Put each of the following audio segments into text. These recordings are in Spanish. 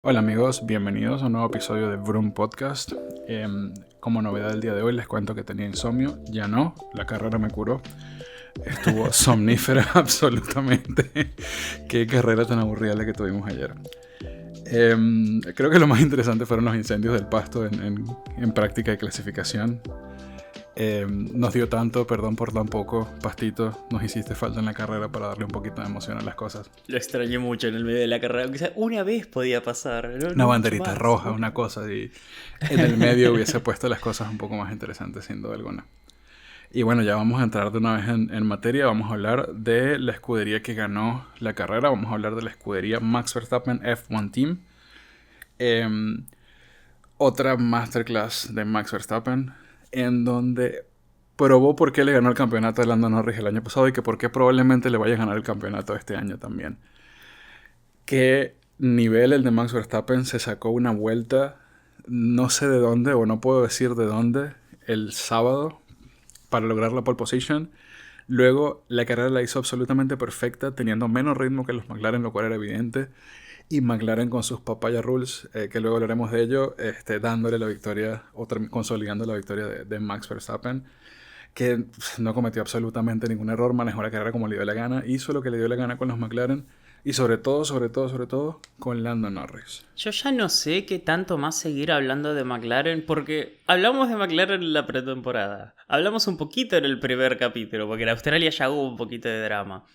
Hola amigos, bienvenidos a un nuevo episodio de Vroom Podcast. Como novedad del día de hoy les cuento que tenía insomnio, ya no, la carrera me curó. Estuvo somnífera absolutamente. Qué carrera tan aburrida la que tuvimos ayer. Creo que lo más interesante fueron los incendios del Pasto en práctica y clasificación. Nos dio tanto, perdón por tan poco, Pastito, nos hiciste falta en la carrera para darle un poquito de emoción a las cosas. Lo extrañé mucho en el medio de la carrera, aunque sea una vez podía pasar, Una no mucho banderita más. roja, una cosa, y en el medio hubiese puesto las cosas un poco más interesantes, sin duda alguna. Y bueno, ya vamos a entrar de una vez en materia. Vamos a hablar de la escudería que ganó la carrera. Vamos a hablar de la escudería Max Verstappen F1 Team. Otra masterclass de Max Verstappen, en donde probó por qué le ganó el campeonato a Lando Norris el año pasado y que por qué probablemente le vaya a ganar el campeonato este año también. Qué nivel el de Max Verstappen. Se sacó una vuelta, no sé de dónde, o no puedo decir de dónde, el sábado, para lograr la pole position. Luego la carrera la hizo absolutamente perfecta, teniendo menos ritmo que los McLaren, lo cual era evidente. Y McLaren con sus papaya rules, que luego hablaremos de ello, dándole la victoria, o consolidando la victoria de Max Verstappen, que no cometió absolutamente ningún error, manejó la carrera como le dio la gana, hizo lo que le dio la gana con los McLaren, y sobre todo, con Lando Norris. Yo ya no sé qué tanto más seguir hablando de McLaren, porque hablamos de McLaren en la pretemporada. Hablamos un poquito en el primer capítulo, porque en Australia ya hubo un poquito de drama.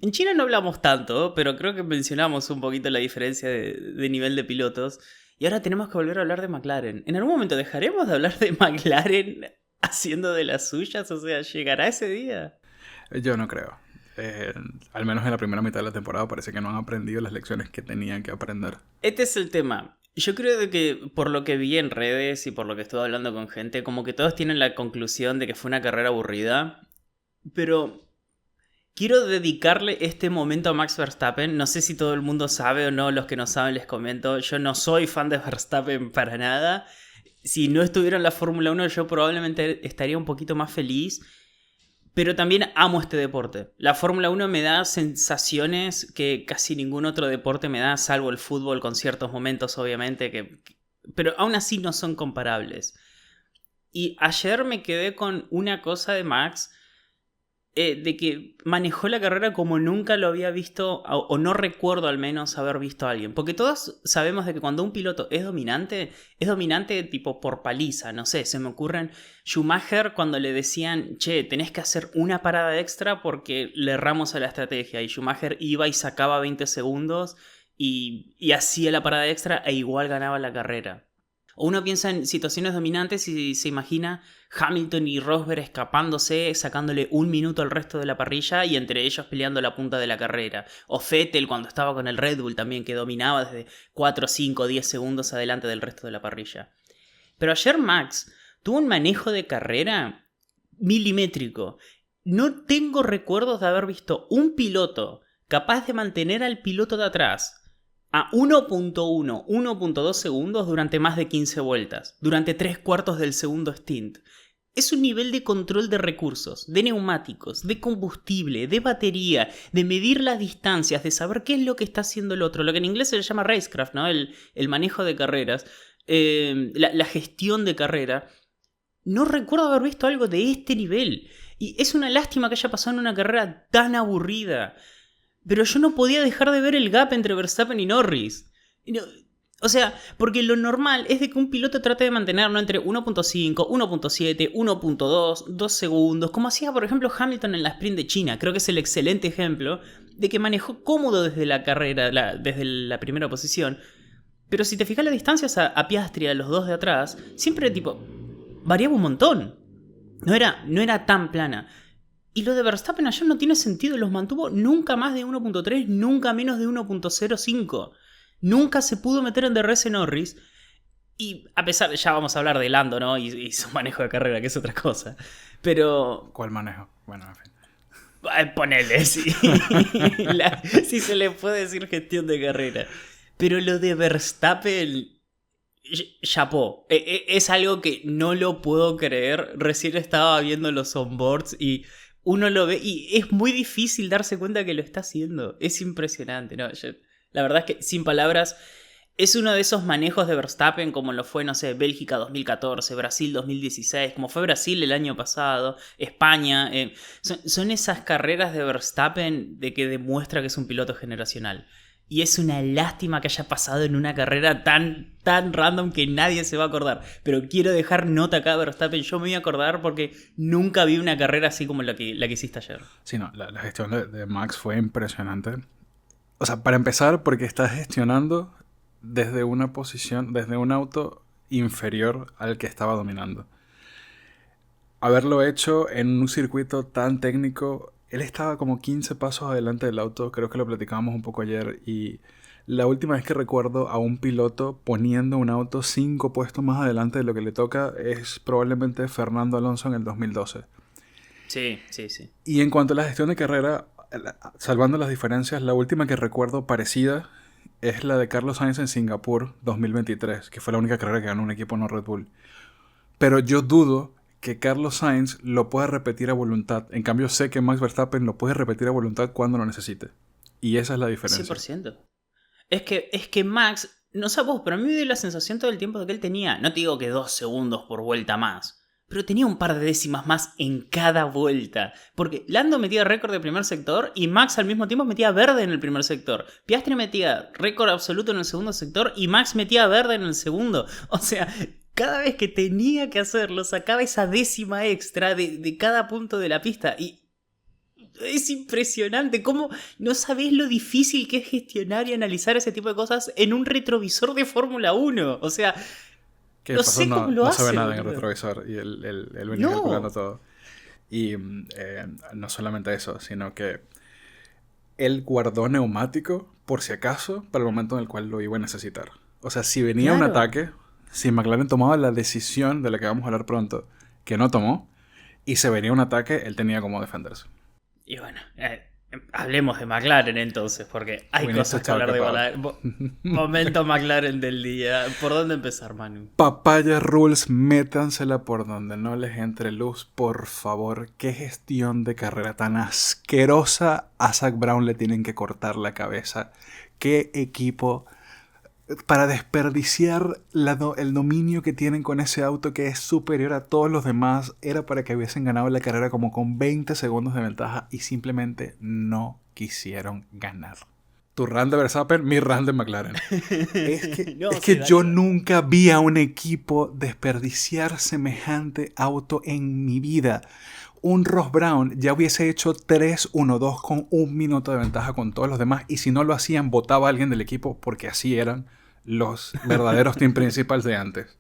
En China no hablamos tanto, pero creo que mencionamos un poquito la diferencia de nivel de pilotos. Y ahora tenemos que volver a hablar de McLaren. ¿En algún momento dejaremos de hablar de McLaren haciendo de las suyas? O sea, ¿llegará ese día? Yo no creo. Al menos en la primera mitad de la temporada parece que no han aprendido las lecciones que tenían que aprender. Este es el tema. Yo creo de que por lo que vi en redes y por lo que estuve hablando con gente, como que todos tienen la conclusión de que fue una carrera aburrida. Pero quiero dedicarle este momento a Max Verstappen. No sé si todo el mundo sabe o no, los que no saben les comento. Yo no soy fan de Verstappen para nada. Si no estuviera en la Fórmula 1 yo probablemente estaría un poquito más feliz. Pero también amo este deporte. La Fórmula 1 me da sensaciones que casi ningún otro deporte me da, salvo el fútbol con ciertos momentos obviamente, pero aún así no son comparables. Y ayer me quedé con una cosa de Max, de que manejó la carrera como nunca lo había visto, o no recuerdo al menos haber visto a alguien. Porque todos sabemos de que cuando un piloto es dominante tipo por paliza. No sé, se me ocurren Schumacher cuando le decían, che, tenés que hacer una parada extra porque le erramos a la estrategia. Y Schumacher iba y sacaba 20 segundos y hacía la parada extra e igual ganaba la carrera. O uno piensa en situaciones dominantes y se imagina Hamilton y Rosberg escapándose, sacándole un minuto al resto de la parrilla y entre ellos peleando la punta de la carrera. O Vettel cuando estaba con el Red Bull también, que dominaba desde 4, 5, 10 segundos adelante del resto de la parrilla. Pero ayer Max tuvo un manejo de carrera milimétrico. No tengo recuerdos de haber visto un piloto capaz de mantener al piloto de atrás a 1.1, 1.2 segundos durante más de 15 vueltas, durante 3/4 del segundo stint. Es un nivel de control de recursos, de neumáticos, de combustible, de batería, de medir las distancias, de saber qué es lo que está haciendo el otro, lo que en inglés se le llama racecraft, ¿no? El manejo de carreras, la gestión de carrera. No recuerdo haber visto algo de este nivel. Y es una lástima que haya pasado en una carrera tan aburrida. Pero yo no podía dejar de ver el gap entre Verstappen y Norris. O sea, porque lo normal es de que un piloto trate de mantenerlo entre 1.5, 1.7, 1.2, 2 segundos, como hacía por ejemplo Hamilton en la sprint de China. Creo que es el excelente ejemplo de que manejó cómodo desde la carrera, desde la primera posición. Pero si te fijas las distancias a Piastri, a los dos de atrás, siempre tipo variaba un montón. No era tan plana. Y lo de Verstappen ayer no tiene sentido, los mantuvo nunca más de 1.3, nunca menos de 1.05. Nunca se pudo meter en DRS Norris. Y a pesar de, ya vamos a hablar de Lando, ¿no? Y su manejo de carrera, que es otra cosa. Pero... ¿Cuál manejo? Bueno, en fin. Ponele, sí. Si se le puede decir gestión de carrera. Pero lo de Verstappen... Chapó. Es algo que no lo puedo creer. Recién estaba viendo los onboards y uno lo ve y es muy difícil darse cuenta que lo está haciendo. Es impresionante, ¿no? La verdad es que sin palabras Es uno de esos manejos de Verstappen como lo fue, no sé, Bélgica 2014, Brasil 2016, como fue Brasil el año pasado, España. Son esas carreras de Verstappen de que demuestra que es un piloto generacional. Y es una lástima que haya pasado en una carrera tan random que nadie se va a acordar. Pero quiero dejar nota acá, Verstappen. Yo me voy a acordar porque nunca vi una carrera así como la que hiciste ayer. Sí, no, la gestión de Max fue impresionante. O sea, para empezar, porque está gestionando desde una posición, desde un auto inferior al que estaba dominando. Haberlo hecho en un circuito tan técnico, él estaba como 15 pasos adelante del auto, creo que lo platicábamos un poco ayer, y la última vez que recuerdo a un piloto poniendo un auto 5 puestos más adelante de lo que le toca es probablemente Fernando Alonso en el 2012. Sí. Y en cuanto a la gestión de carrera, salvando las diferencias, la última que recuerdo parecida es la de Carlos Sainz en Singapur 2023, que fue la única carrera que ganó un equipo no Red Bull. Pero yo dudo que Carlos Sainz lo pueda repetir a voluntad. En cambio, sé que Max Verstappen lo puede repetir a voluntad cuando lo necesite. Y esa es la diferencia. 100%. Es que Max, no sé vos, pero a mí me dio la sensación todo el tiempo de que él tenía, no te digo que 2 segundos por vuelta más, pero tenía un par de décimas más en cada vuelta. Porque Lando metía récord de primer sector y Max al mismo tiempo metía verde en el primer sector. Piastri metía récord absoluto en el segundo sector y Max metía verde en el segundo. O sea, cada vez que tenía que hacerlo, sacaba esa décima extra de cada punto de la pista. Y es impresionante cómo no sabés lo difícil que es gestionar y analizar ese tipo de cosas en un retrovisor de Fórmula 1. O sea, que no sé cómo lo hace. No se ve nada en el retrovisor y él venía calculando todo. Y no solamente eso, sino que él guardó neumático por si acaso para el momento en el cual lo iba a necesitar. O sea, si venía un ataque, si McLaren tomaba la decisión de la que vamos a hablar pronto, que no tomó, y se venía un ataque, él tenía como defenderse. Y bueno, hablemos de McLaren entonces, porque hay cosas que hablar de McLaren. Momento McLaren del día. ¿Por dónde empezar, Manu? Papaya Rules, métansela por donde no les entre luz, por favor. Qué gestión de carrera tan asquerosa. A Zak Brown le tienen que cortar la cabeza. Qué equipo para desperdiciar el dominio que tienen con ese auto que es superior a todos los demás. Era para que hubiesen ganado la carrera como con 20 segundos de ventaja y simplemente no quisieron ganar. Tu run de Verstappen, mi run de McLaren. Es que yo nunca vi a un equipo desperdiciar semejante auto en mi vida. Un Ross Brown ya hubiese hecho 3-1-2 con 1 minuto de ventaja con todos los demás, y si no lo hacían, votaba a alguien del equipo, porque así eran los verdaderos team principals de antes.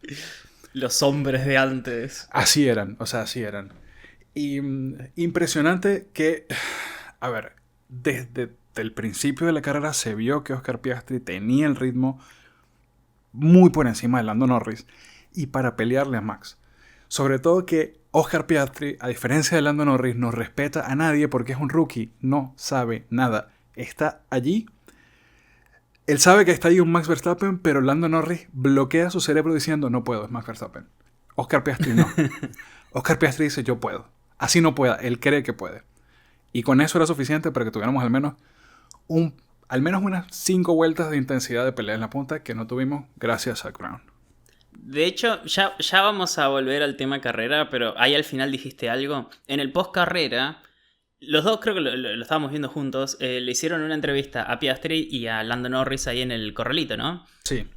Los hombres de antes. Así eran, o sea, así eran. Y impresionante que, a ver, desde el principio de la carrera se vio que Oscar Piastri tenía el ritmo muy por encima de Lando Norris y para pelearle a Max. Sobre todo que Oscar Piastri, a diferencia de Lando Norris, no respeta a nadie porque es un rookie, no sabe nada. Está allí. Él sabe que está ahí un Max Verstappen, pero Lando Norris bloquea su cerebro diciendo, no puedo, es Max Verstappen. Oscar Piastri no. Oscar Piastri dice, yo puedo. Así no pueda, él cree que puede. Y con eso era suficiente para que tuviéramos al menos unas 5 vueltas de intensidad de pelea en la punta que no tuvimos gracias a Brown. De hecho, ya vamos a volver al tema carrera, pero ahí al final dijiste algo. En el post carrera, los dos creo que lo estábamos viendo juntos, le hicieron una entrevista a Piastri y a Lando Norris ahí en el corralito, ¿no? Sí.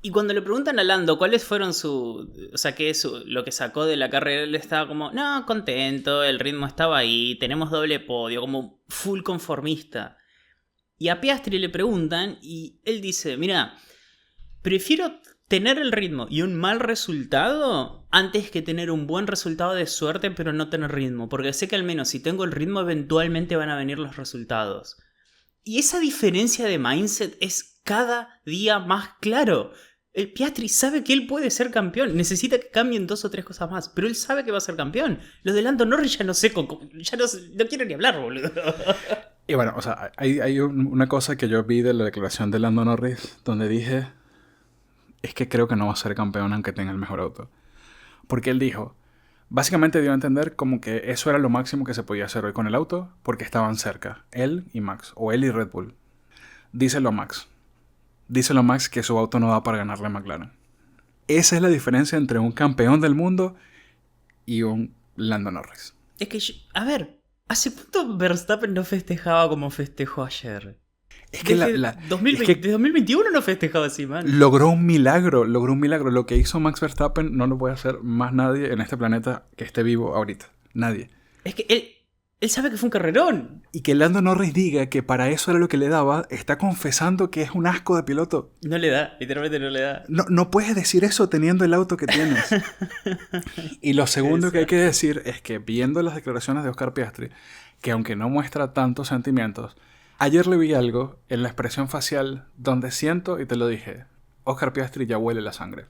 Y cuando le preguntan a Lando cuáles fueron qué es lo que sacó de la carrera, él estaba como, no, contento, el ritmo estaba ahí, tenemos doble podio, como full conformista. Y a Piastri le preguntan y él dice, mira, prefiero tener el ritmo y un mal resultado antes que tener un buen resultado de suerte pero no tener ritmo, porque sé que al menos si tengo el ritmo eventualmente van a venir los resultados. Y esa diferencia de mindset es cada día más claro. El Piastri sabe que él puede ser campeón, necesita que cambien 2 o 3 cosas más, pero él sabe que va a ser campeón. Los de Lando Norris ya no sé, no quiero ni hablar, boludo. Y bueno, o sea, hay una cosa que yo vi de la declaración de Lando Norris donde dije, es que creo que no va a ser campeón aunque tenga el mejor auto. Porque él dijo, básicamente dio a entender como que eso era lo máximo que se podía hacer hoy con el auto porque estaban cerca, él y Max, o él y Red Bull. Díselo a Max, díselo a Max que su auto no da para ganarle a McLaren. Esa es la diferencia entre un campeón del mundo y un Lando Norris. Es que, a ver, ¿hace cuánto Verstappen no festejaba como festejó ayer? Es que, desde 2021 no festejaba así, man. Logró un milagro. Lo que hizo Max Verstappen no lo puede hacer más nadie en este planeta que esté vivo ahorita. Nadie. Es que él sabe que fue un carrerón. Y que Lando Norris diga que para eso era lo que le daba, está confesando que es un asco de piloto. No le da, literalmente no le da. No puedes decir eso teniendo el auto que tienes. Y lo segundo que hay que decir es que viendo las declaraciones de Oscar Piastri, que aunque no muestra tantos sentimientos, ayer le vi algo en la expresión facial donde siento, y te lo dije, Oscar Piastri ya huele la sangre.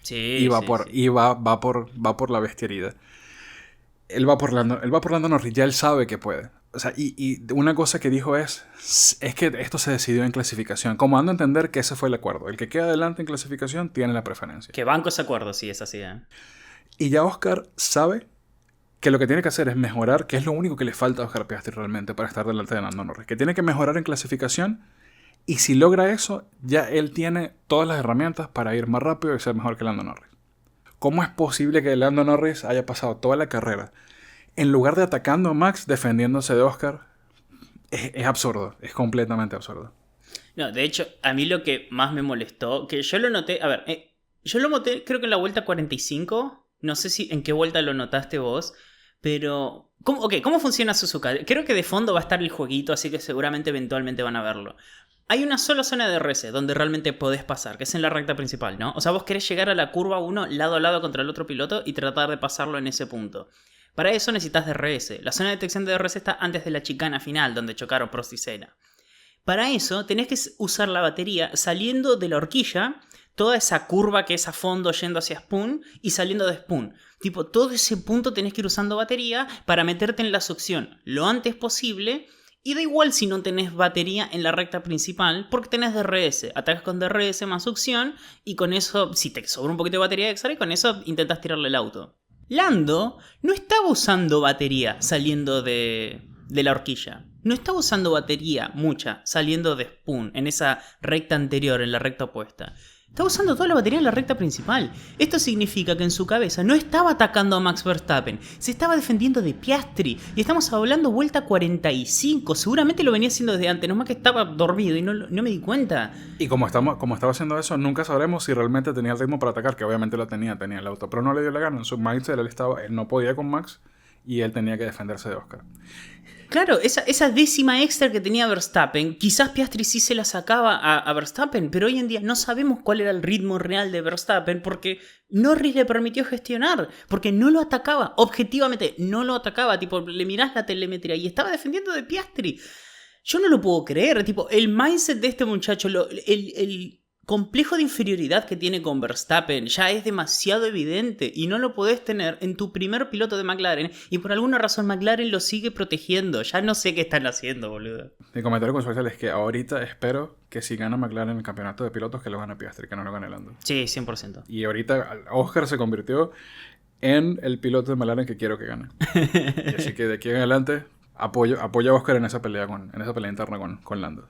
Sí, Y va por la bestia herida. Él va por Lando Norris, ya él sabe que puede. O sea, y una cosa que dijo es que esto se decidió en clasificación. Como dando a entender que ese fue el acuerdo. El que queda adelante en clasificación tiene la preferencia. Que banco ese acuerdo, sí, es así, ¿eh? Y ya Oscar sabe que lo que tiene que hacer es mejorar, que es lo único que le falta a Oscar Piastri realmente para estar delante de Lando Norris. Que tiene que mejorar en clasificación, y si logra eso, ya él tiene todas las herramientas para ir más rápido y ser mejor que Lando Norris. ¿Cómo es posible que Lando Norris haya pasado toda la carrera, en lugar de atacando a Max, defendiéndose de Oscar? Es absurdo, es completamente absurdo. No, de hecho, a mí lo que más me molestó, que yo lo noté, a ver, yo lo noté creo que en la vuelta 45, no sé si en qué vuelta lo notaste vos, pero ¿cómo funciona Suzuka? Creo que de fondo va a estar el jueguito, así que seguramente eventualmente van a verlo. Hay una sola zona de DRS donde realmente podés pasar, que es en la recta principal, ¿no? O sea, vos querés llegar a la curva 1 lado a lado contra el otro piloto y tratar de pasarlo en ese punto. Para eso necesitas DRS. La zona de detección de DRS está antes de la chicana final, donde chocaron Prost y Senna. Para eso tenés que usar la batería saliendo de la horquilla, toda esa curva que es a fondo yendo hacia Spoon y saliendo de Spoon. Tipo, todo ese punto tenés que ir usando batería para meterte en la succión lo antes posible. Y da igual si no tenés batería en la recta principal, porque tenés DRS. Atacas con DRS más succión y con eso, si te sobra un poquito de batería extra, y con eso intentas tirarle el auto. Lando no estaba usando batería saliendo de la horquilla. No estaba usando batería mucha saliendo de Spoon en esa recta anterior, en la recta opuesta. Estaba usando toda la batería en la recta principal. Esto significa que en su cabeza no estaba atacando a Max Verstappen, se estaba defendiendo de Piastri. Y estamos hablando vuelta 45. Seguramente lo venía haciendo desde antes, nomás que estaba dormido y no me di cuenta. Y como estaba haciendo eso, nunca sabremos si realmente tenía el ritmo para atacar, que obviamente lo tenía el auto. Pero no le dio la gana. En su mindset él no podía con Max y él tenía que defenderse de Oscar. Claro, esa décima extra que tenía Verstappen, quizás Piastri sí se la sacaba a Verstappen, pero hoy en día no sabemos cuál era el ritmo real de Verstappen porque Norris le permitió gestionar, porque no lo atacaba, objetivamente no lo atacaba, tipo, le mirás la telemetría y estaba defendiendo de Piastri. Yo no lo puedo creer, tipo, el mindset de este muchacho, el complejo de inferioridad que tiene con Verstappen ya es demasiado evidente y no lo podés tener en tu primer piloto de McLaren y por alguna razón McLaren lo sigue protegiendo. Ya no sé qué están haciendo, boludo. Mi comentario consuelo es que ahorita espero que si gana McLaren el campeonato de pilotos, que lo gane Piastri, que no lo gane Lando. Sí, 100%. Y ahorita Oscar se convirtió en el piloto de McLaren que quiero que gane. Y así que de aquí en adelante apoyo a Oscar en esa pelea interna con Lando.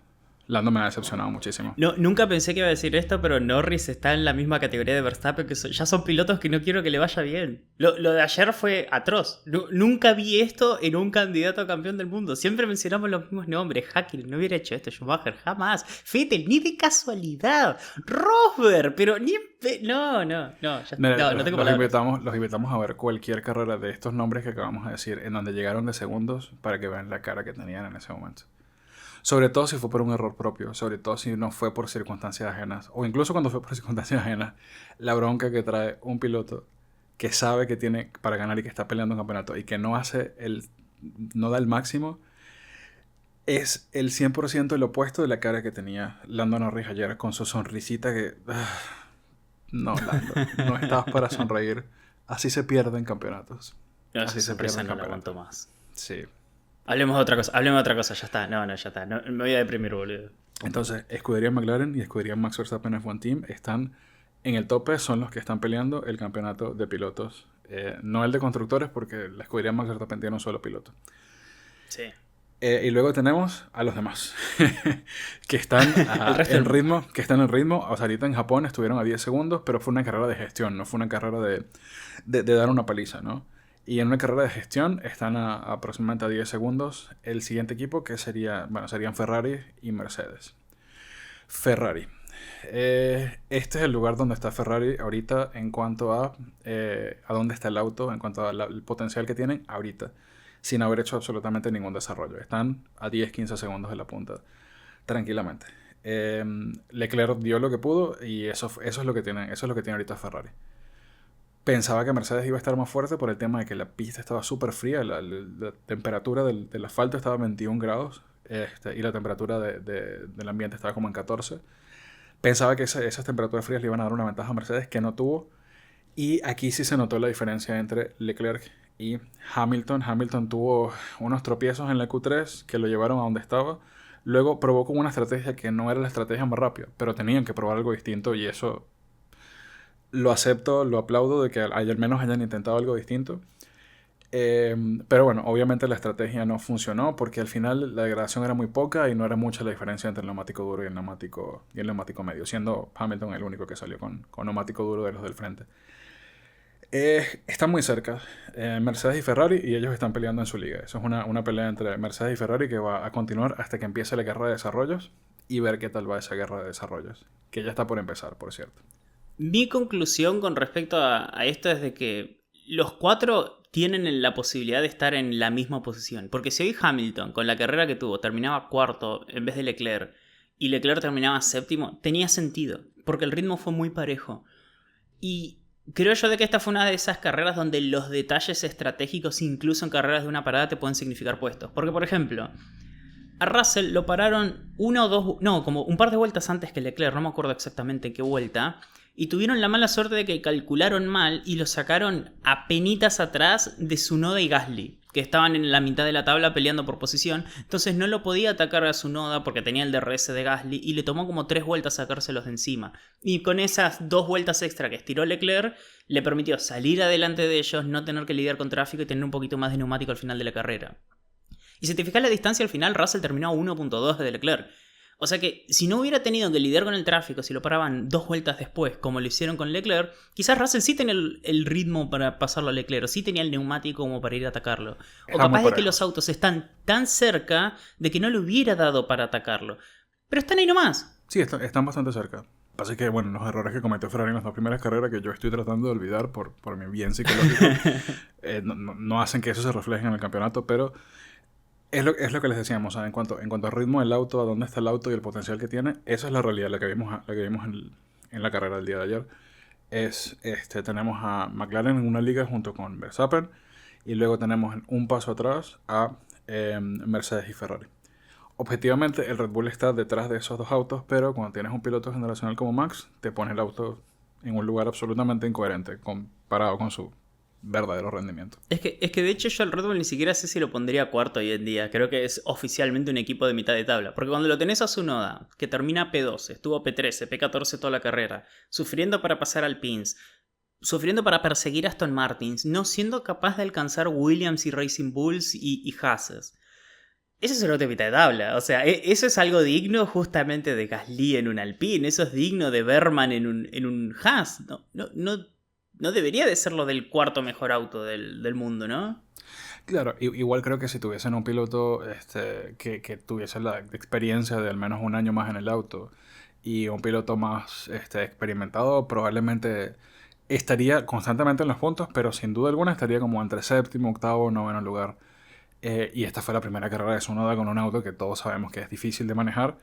Lando me ha decepcionado muchísimo. No, nunca pensé que iba a decir esto, pero Norris está en la misma categoría de Verstappen, que ya son pilotos que no quiero que le vaya bien. Lo de ayer fue atroz. Nunca vi esto en un candidato a campeón del mundo. Siempre mencionamos los mismos nombres. Hakkinen no hubiera hecho esto, Schumacher jamás. Vettel, ni de casualidad. Rosberg, pero ni... No, no tengo palabras. Los invitamos a ver cualquier carrera de estos nombres que acabamos de decir, en donde llegaron de segundos, para que vean la cara que tenían en ese momento. Sobre todo si fue por un error propio, sobre todo si no fue por circunstancias ajenas, o incluso cuando fue por circunstancias ajenas, la bronca que trae un piloto que sabe que tiene para ganar y que está peleando un campeonato y que no da el máximo, es el 100% el opuesto de la cara que tenía Lando Norris ayer con su sonrisita que... no, Lando, no estabas para sonreír. Así se pierden campeonatos. No, así se pierden campeonatos. Más. Sí. Hablemos de otra cosa, ya está. No, ya está. No, me voy a deprimir, boludo. Entonces, escudería McLaren y escudería Max Verstappen F1 Team están en el tope, son los que están peleando el campeonato de pilotos. No el de constructores, porque la escudería Max Verstappen tiene un solo piloto. Sí. Y luego tenemos a los demás, que están El resto del en mundo. ritmo, que están en ritmo. O sea, ahorita en Japón estuvieron a 10 segundos, pero fue una carrera de gestión, no fue una carrera de dar una paliza, ¿no? Y en una carrera de gestión están aproximadamente a 10 segundos el siguiente equipo, que sería, bueno, serían Ferrari y Mercedes. Ferrari. Este es el lugar donde está Ferrari ahorita en cuanto a dónde está el auto, en cuanto al potencial que tienen ahorita, sin haber hecho absolutamente ningún desarrollo. Están a 10-15 segundos de la punta, tranquilamente. Leclerc dio lo que pudo y eso es lo que tienen, eso es lo que tiene ahorita Ferrari. Pensaba que Mercedes iba a estar más fuerte por el tema de que la pista estaba súper fría, la temperatura del asfalto estaba a 21 grados y la temperatura del ambiente estaba como en 14. Pensaba que esas temperaturas frías le iban a dar una ventaja a Mercedes que no tuvo. Y aquí sí se notó la diferencia entre Leclerc y Hamilton. Hamilton tuvo unos tropiezos en la Q3 que lo llevaron a donde estaba. Luego probó con una estrategia que no era la estrategia más rápida, pero tenían que probar algo distinto y eso lo acepto, lo aplaudo de que al menos hayan intentado algo distinto. Pero bueno, obviamente la estrategia no funcionó porque al final la degradación era muy poca y no era mucha la diferencia entre el neumático duro y el neumático medio, siendo Hamilton el único que salió con neumático duro de los del frente. Están muy cerca, Mercedes y Ferrari, y ellos están peleando en su liga. Eso es una pelea entre Mercedes y Ferrari que va a continuar hasta que empiece la guerra de desarrollos y ver qué tal va esa guerra de desarrollos, que ya está por empezar, por cierto. Mi conclusión con respecto a esto es de que los cuatro tienen la posibilidad de estar en la misma posición. Porque si hoy Hamilton, con la carrera que tuvo, terminaba cuarto en vez de Leclerc, y Leclerc terminaba séptimo, tenía sentido, porque el ritmo fue muy parejo. Y creo yo de que esta fue una de esas carreras donde los detalles estratégicos, incluso en carreras de una parada, te pueden significar puestos. Porque, por ejemplo, a Russell lo pararon una o dos, no, como un par de vueltas antes que Leclerc, no me acuerdo exactamente qué vuelta, y tuvieron la mala suerte de que calcularon mal y lo sacaron apenitas atrás de Tsunoda y Gasly, que estaban en la mitad de la tabla peleando por posición. Entonces no lo podía atacar a Tsunoda porque tenía el DRS de Gasly y le tomó como 3 vueltas sacárselos de encima. Y con esas 2 vueltas extra que estiró Leclerc, le permitió salir adelante de ellos, no tener que lidiar con tráfico y tener un poquito más de neumático al final de la carrera. Y si te fijas la distancia al final, Russell terminó a 1.2 de Leclerc. O sea que si no hubiera tenido que lidiar con el tráfico, si lo paraban 2 vueltas después, como lo hicieron con Leclerc, quizás Russell sí tenía el ritmo para pasarlo a Leclerc, o sí tenía el neumático como para ir a atacarlo. O Está muy capaz de que parejo. los autos están tan cerca de que no le hubiera dado para atacarlo. Pero están ahí nomás. Sí, están bastante cerca. Pasa que, bueno, los errores que cometió Ferrari en las dos primeras carreras que yo estoy tratando de olvidar por mi bien psicológico, no hacen que eso se refleje en el campeonato, pero es lo que les decíamos, ¿sabes? En cuanto al ritmo del auto, a dónde está el auto y el potencial que tiene, esa es la realidad, la que vimos en la carrera del día de ayer. Tenemos a McLaren en una liga junto con Verstappen y luego tenemos un paso atrás a Mercedes y Ferrari. Objetivamente el Red Bull está detrás de esos dos autos, pero cuando tienes un piloto generacional como Max, te pone el auto en un lugar absolutamente incoherente comparado con su verdadero rendimiento. Es que de hecho yo al Red Bull ni siquiera sé si lo pondría cuarto hoy en día. Creo que es oficialmente un equipo de mitad de tabla. Porque cuando lo tenés a Tsunoda, que termina P12, estuvo P13, P14 toda la carrera, sufriendo para pasar al Pins, sufriendo para perseguir a Aston Martins, no siendo capaz de alcanzar Williams y Racing Bulls y Haas. Eso es un auto de mitad de tabla. O sea, eso es algo digno justamente de Gasly en un Alpine. Eso es digno de Berman en un Haas. No debería de ser lo del cuarto mejor auto del mundo, ¿no? Claro, igual creo que si tuviesen un piloto que tuviese la experiencia de al menos un año más en el auto y un piloto más experimentado, probablemente estaría constantemente en los puntos, pero sin duda alguna estaría como entre séptimo, octavo, noveno lugar. Y esta fue la primera carrera de Tsunoda con un auto que todos sabemos que es difícil de manejar.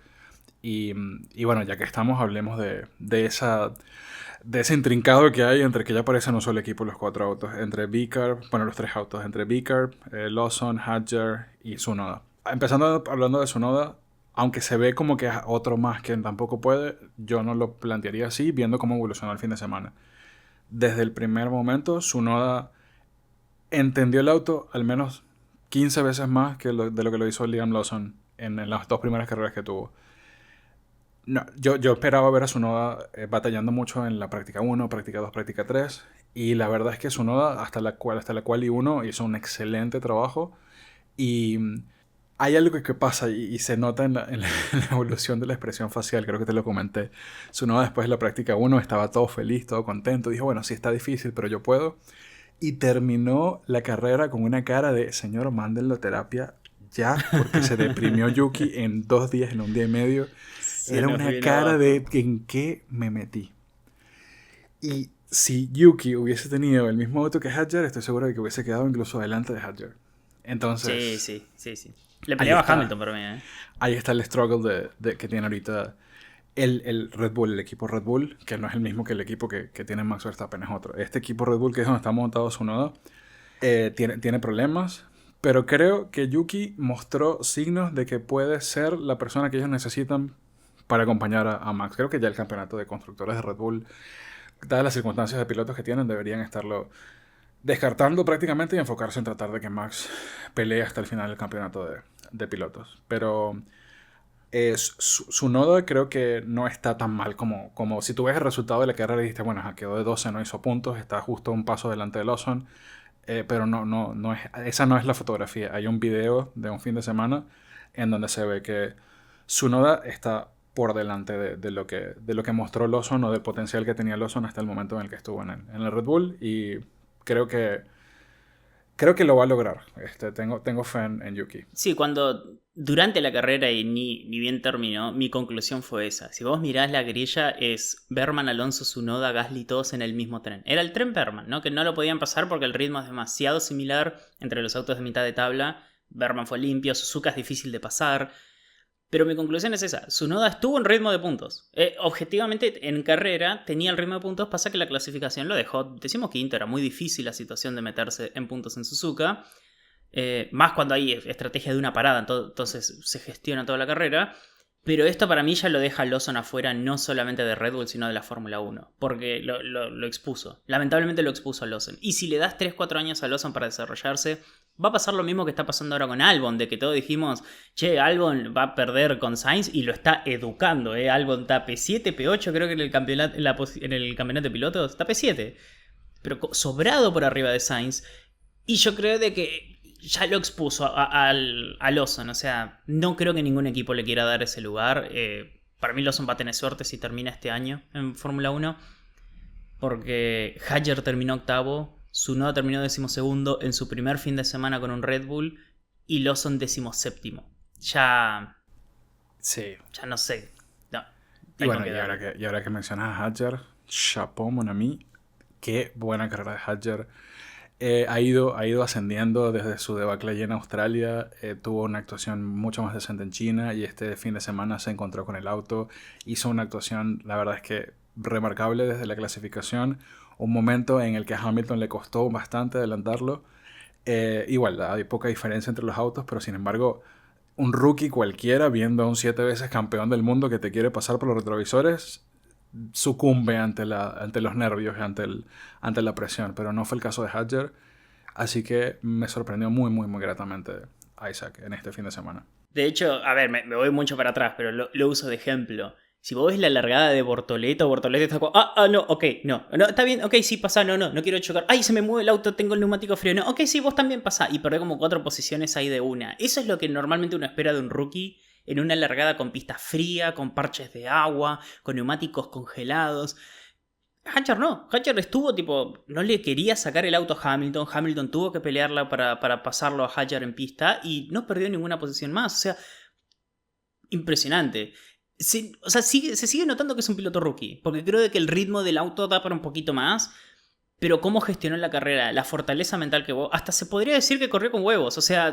Y bueno, ya que estamos, hablemos de ese intrincado que hay entre que ya parecen un solo equipo los cuatro autos. Entre Vicar, bueno, los tres autos. Entre Vicar, Lawson, Hadjar y Tsunoda. Empezando hablando de Tsunoda, aunque se ve como que es otro más que tampoco puede, yo no lo plantearía así, viendo cómo evolucionó el fin de semana. Desde el primer momento, Tsunoda entendió el auto al menos 15 veces más de lo que lo hizo Liam Lawson en las dos primeras carreras que tuvo. No, yo esperaba ver a Tsunoda batallando mucho en la práctica 1, práctica 2, práctica 3. Y la verdad es que Tsunoda hasta la quali 1 hizo un excelente trabajo. Y hay algo que pasa y se nota en la evolución de la expresión facial, creo que te lo comenté. Tsunoda después de la práctica 1 estaba todo feliz, todo contento, dijo, bueno, sí está difícil, pero yo puedo. Y terminó la carrera con una cara de, señor, mándenlo a terapia ya, porque se deprimió Yuki en 2 días, en un día y medio. Se Era nos una vino cara abajo. de, ¿en qué me metí? Y si Yuki hubiese tenido el mismo auto que Hadjar, estoy seguro de que hubiese quedado incluso delante de Hadjar. Sí, Entonces, sí, sí, sí. Le ahí peleaba a está. Hamilton para mí, ¿eh? Ahí está el struggle que tiene ahorita el Red Bull, el equipo Red Bull, que no es el mismo que el equipo que tiene Max Verstappen, es otro. Este equipo Red Bull, que es donde está montado Tsunoda, tiene problemas, pero creo que Yuki mostró signos de que puede ser la persona que ellos necesitan para acompañar a Max. Creo que ya el campeonato de constructores de Red Bull, dadas las circunstancias de pilotos que tienen, deberían estarlo descartando prácticamente y enfocarse en tratar de que Max pelee hasta el final del campeonato de pilotos. Pero su noda creo que no está tan mal como si tú ves el resultado de la carrera y dijiste, bueno, quedó de 12, no hizo puntos, está justo un paso delante de Lawson. Pero no es, esa no es la fotografía. Hay un video de un fin de semana en donde se ve que Tsunoda está por delante de lo que mostró Lawson o del potencial que tenía Lawson hasta el momento en el que estuvo en el Red Bull. Y creo que, creo que lo va a lograr. Tengo fe en Yuki. Sí, cuando durante la carrera y ni bien terminó, mi conclusión fue esa. Si vos mirás la grilla, es Berman, Alonso, Tsunoda, Gasly, todos en el mismo tren. Era el tren Berman, ¿no? Que no lo podían pasar porque el ritmo es demasiado similar entre los autos de mitad de tabla. Berman fue limpio, Suzuka es difícil de pasar. Pero mi conclusión es esa. Tsunoda estuvo en ritmo de puntos. Objetivamente, en carrera tenía el ritmo de puntos. Pasa que la clasificación lo dejó. Decimos quinto, era muy difícil la situación de meterse en puntos en Suzuka. Más cuando hay estrategia de una parada, entonces se gestiona toda la carrera. Pero esto para mí ya lo deja a Lawson afuera, no solamente de Red Bull, sino de la Fórmula 1. Porque lo expuso. Lamentablemente lo expuso a Lawson. Y si le das 3-4 años a Lawson para desarrollarse, va a pasar lo mismo que está pasando ahora con Albon. De que todos dijimos, che, Albon va a perder con Sainz y lo está educando. Albon está P7, P8, creo que en el campeonato, en el campeonato de pilotos está P7. Pero sobrado por arriba de Sainz. Y yo creo de que ya lo expuso a Lawson. O sea, no creo que ningún equipo le quiera dar ese lugar. Para mí Lawson va a tener suerte si termina este año en Fórmula 1. Porque Hadjar terminó octavo. Tsunoda terminó 12º en su primer fin de semana con un Red Bull. Y Lawson 17º. Ya Sí. no sé. No, Y hay bueno, con qué darle. y ahora que mencionas a Hadjar, chapeau, mon ami. Qué buena carrera de Hadjar. Ha ido ascendiendo desde su debacle allí en Australia, tuvo una actuación mucho más decente en China y este fin de semana se encontró con el auto, hizo una actuación, la verdad es que remarcable desde la clasificación, un momento en el que a Hamilton le costó bastante adelantarlo. Igual, hay poca diferencia entre los autos, pero sin embargo, un rookie cualquiera viendo a un 7 veces campeón del mundo que te quiere pasar por los retrovisores sucumbe ante los nervios, ante la presión, pero no fue el caso de Hadjar, así que me sorprendió muy, muy, muy gratamente Isaac en este fin de semana. De hecho, a ver, me voy mucho para atrás, pero lo uso de ejemplo. Si vos ves la largada de Bortoleto está como, no, ok, no, está bien, ok, sí, pasa, no quiero chocar. Ay, se me mueve el auto, tengo el neumático frío. No, ok, sí, vos también pasá. Y perdés como 4 posiciones ahí de una. Eso es lo que normalmente uno espera de un rookie en una largada con pista fría, con parches de agua, con neumáticos congelados. Hadjar no, Hadjar estuvo tipo, no le quería sacar el auto a Hamilton, Hamilton tuvo que pelearla para pasarlo a Hadjar en pista y no perdió ninguna posición más, o sea, impresionante. O sea, se sigue notando que es un piloto rookie, porque creo que el ritmo del auto da para un poquito más, pero cómo gestionó la carrera, la fortaleza mental que vos, hasta se podría decir que corrió con huevos, o sea,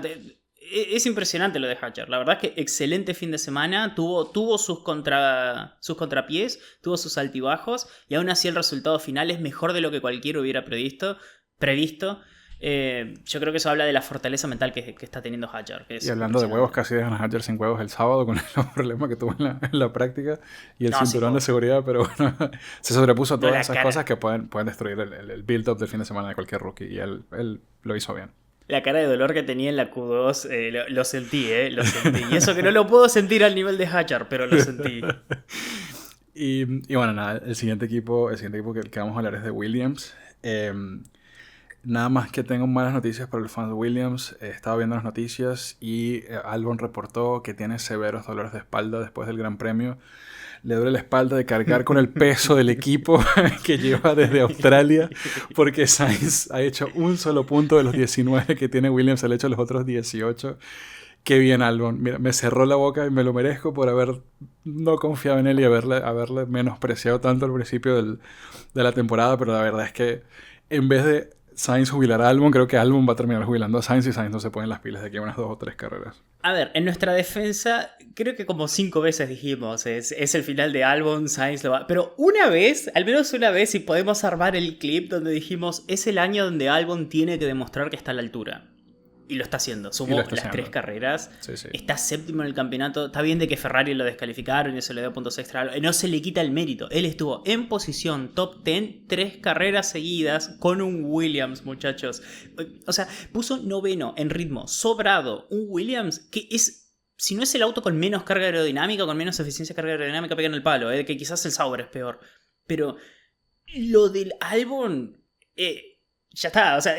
es impresionante lo de Hadjar. La verdad es que excelente fin de semana. Tuvo sus contrapiés, tuvo sus altibajos. Y aún así el resultado final es mejor de lo que cualquiera hubiera previsto. Yo creo que eso habla de la fortaleza mental que está teniendo Hadjar. Y hablando de huevos, casi dejan a Hadjar sin huevos el sábado con los problemas que tuvo en la práctica y el No, sí, cinturón de pobre. seguridad, pero bueno, se sobrepuso a No, todas la esas cara. cosas que pueden destruir el build-up del fin de semana de cualquier rookie y él lo hizo bien. La cara de dolor que tenía en la Q2, lo sentí, lo sentí. Y eso que no lo puedo sentir al nivel de Hadjar, pero lo sentí. Y bueno, nada, el siguiente equipo que vamos a hablar es de Williams. Nada más que tengo malas noticias para los fans de Williams. Estaba viendo las noticias y Albon reportó que tiene severos dolores de espalda después del Gran Premio. Le duele la espalda de cargar con el peso del equipo que lleva desde Australia, porque Sainz ha hecho un solo punto de los 19 que tiene Williams, él ha hecho los otros 18. Qué bien, Albon. Mira, me cerró la boca y me lo merezco por haber no confiado en él y haberle menospreciado tanto al principio de la temporada, pero la verdad es que en vez de Sainz jubilar a Albon, creo que Albon va a terminar jubilando a Sainz y Sainz no se pone en las pilas de aquí a unas 2 o 3 carreras. A ver, en nuestra defensa, creo que como 5 veces dijimos, es el final de Albon, Sainz lo va... Pero una vez, al menos una vez, si podemos armar el clip donde dijimos, es el año donde Albon tiene que demostrar que está a la altura. Y lo está haciendo. Sumó las 3 carreras. Sí, sí. Está séptimo en el campeonato. Está bien de que Ferrari lo descalificaron y se le dio puntos extra. No se le quita el mérito. Él estuvo en posición top 10 3 carreras seguidas con un Williams, muchachos. O sea, puso noveno en ritmo sobrado. Un Williams que es, si no es el auto con menos carga aerodinámica, con menos eficiencia de carga aerodinámica, pega en el palo. Que quizás el Sauber es peor. Pero lo del Albon, ya está. O sea,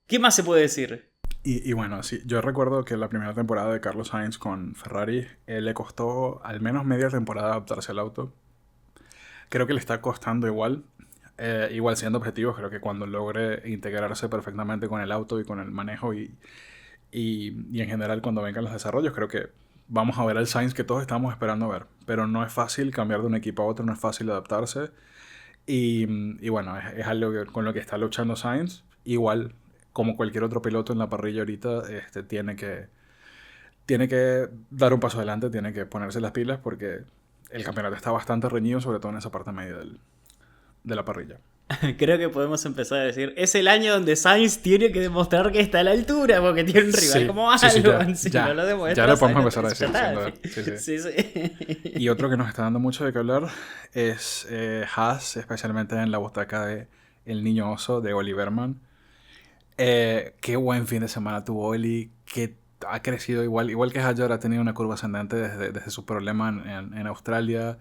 ¿qué más se puede decir? Y bueno, sí, yo recuerdo que la primera temporada de Carlos Sainz con Ferrari le costó al menos media temporada adaptarse al auto. Creo que le está costando igual. Igual siendo objetivos, creo que cuando logre integrarse perfectamente con el auto y con el manejo y en general cuando vengan los desarrollos, creo que vamos a ver al Sainz que todos estamos esperando ver. Pero no es fácil cambiar de un equipo a otro, no es fácil adaptarse. Y bueno, es algo con lo que está luchando Sainz. Igual, como cualquier otro piloto en la parrilla ahorita, tiene que dar un paso adelante, tiene que ponerse las pilas porque el campeonato está bastante reñido, sobre todo en esa parte media de la parrilla. Creo que podemos empezar a decir, es el año donde Sainz tiene que demostrar que está a la altura, porque tiene un rival como Albon. Si no lo demuestra, ya lo podemos Sainz empezar a decir. Sí. Y otro que nos está dando mucho de qué hablar es Haas, especialmente en la butaca de El Niño Oso de Oli Berman. Qué buen fin de semana tuvo Oli, que ha crecido igual que Hadjar, ha tenido una curva ascendente desde su problema en Australia,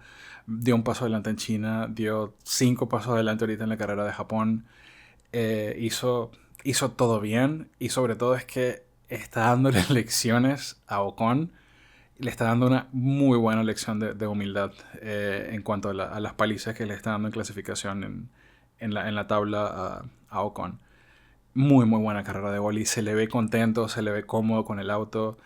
dio un paso adelante en China, dio 5 pasos adelante ahorita en la carrera de Japón, hizo todo bien y sobre todo es que está dándole lecciones a Ocon, le está dando una muy buena lección de humildad en cuanto a las palizas que le está dando en clasificación en la tabla a Ocon. Muy, muy buena carrera de Oli. Se le ve contento, se le ve cómodo con el auto.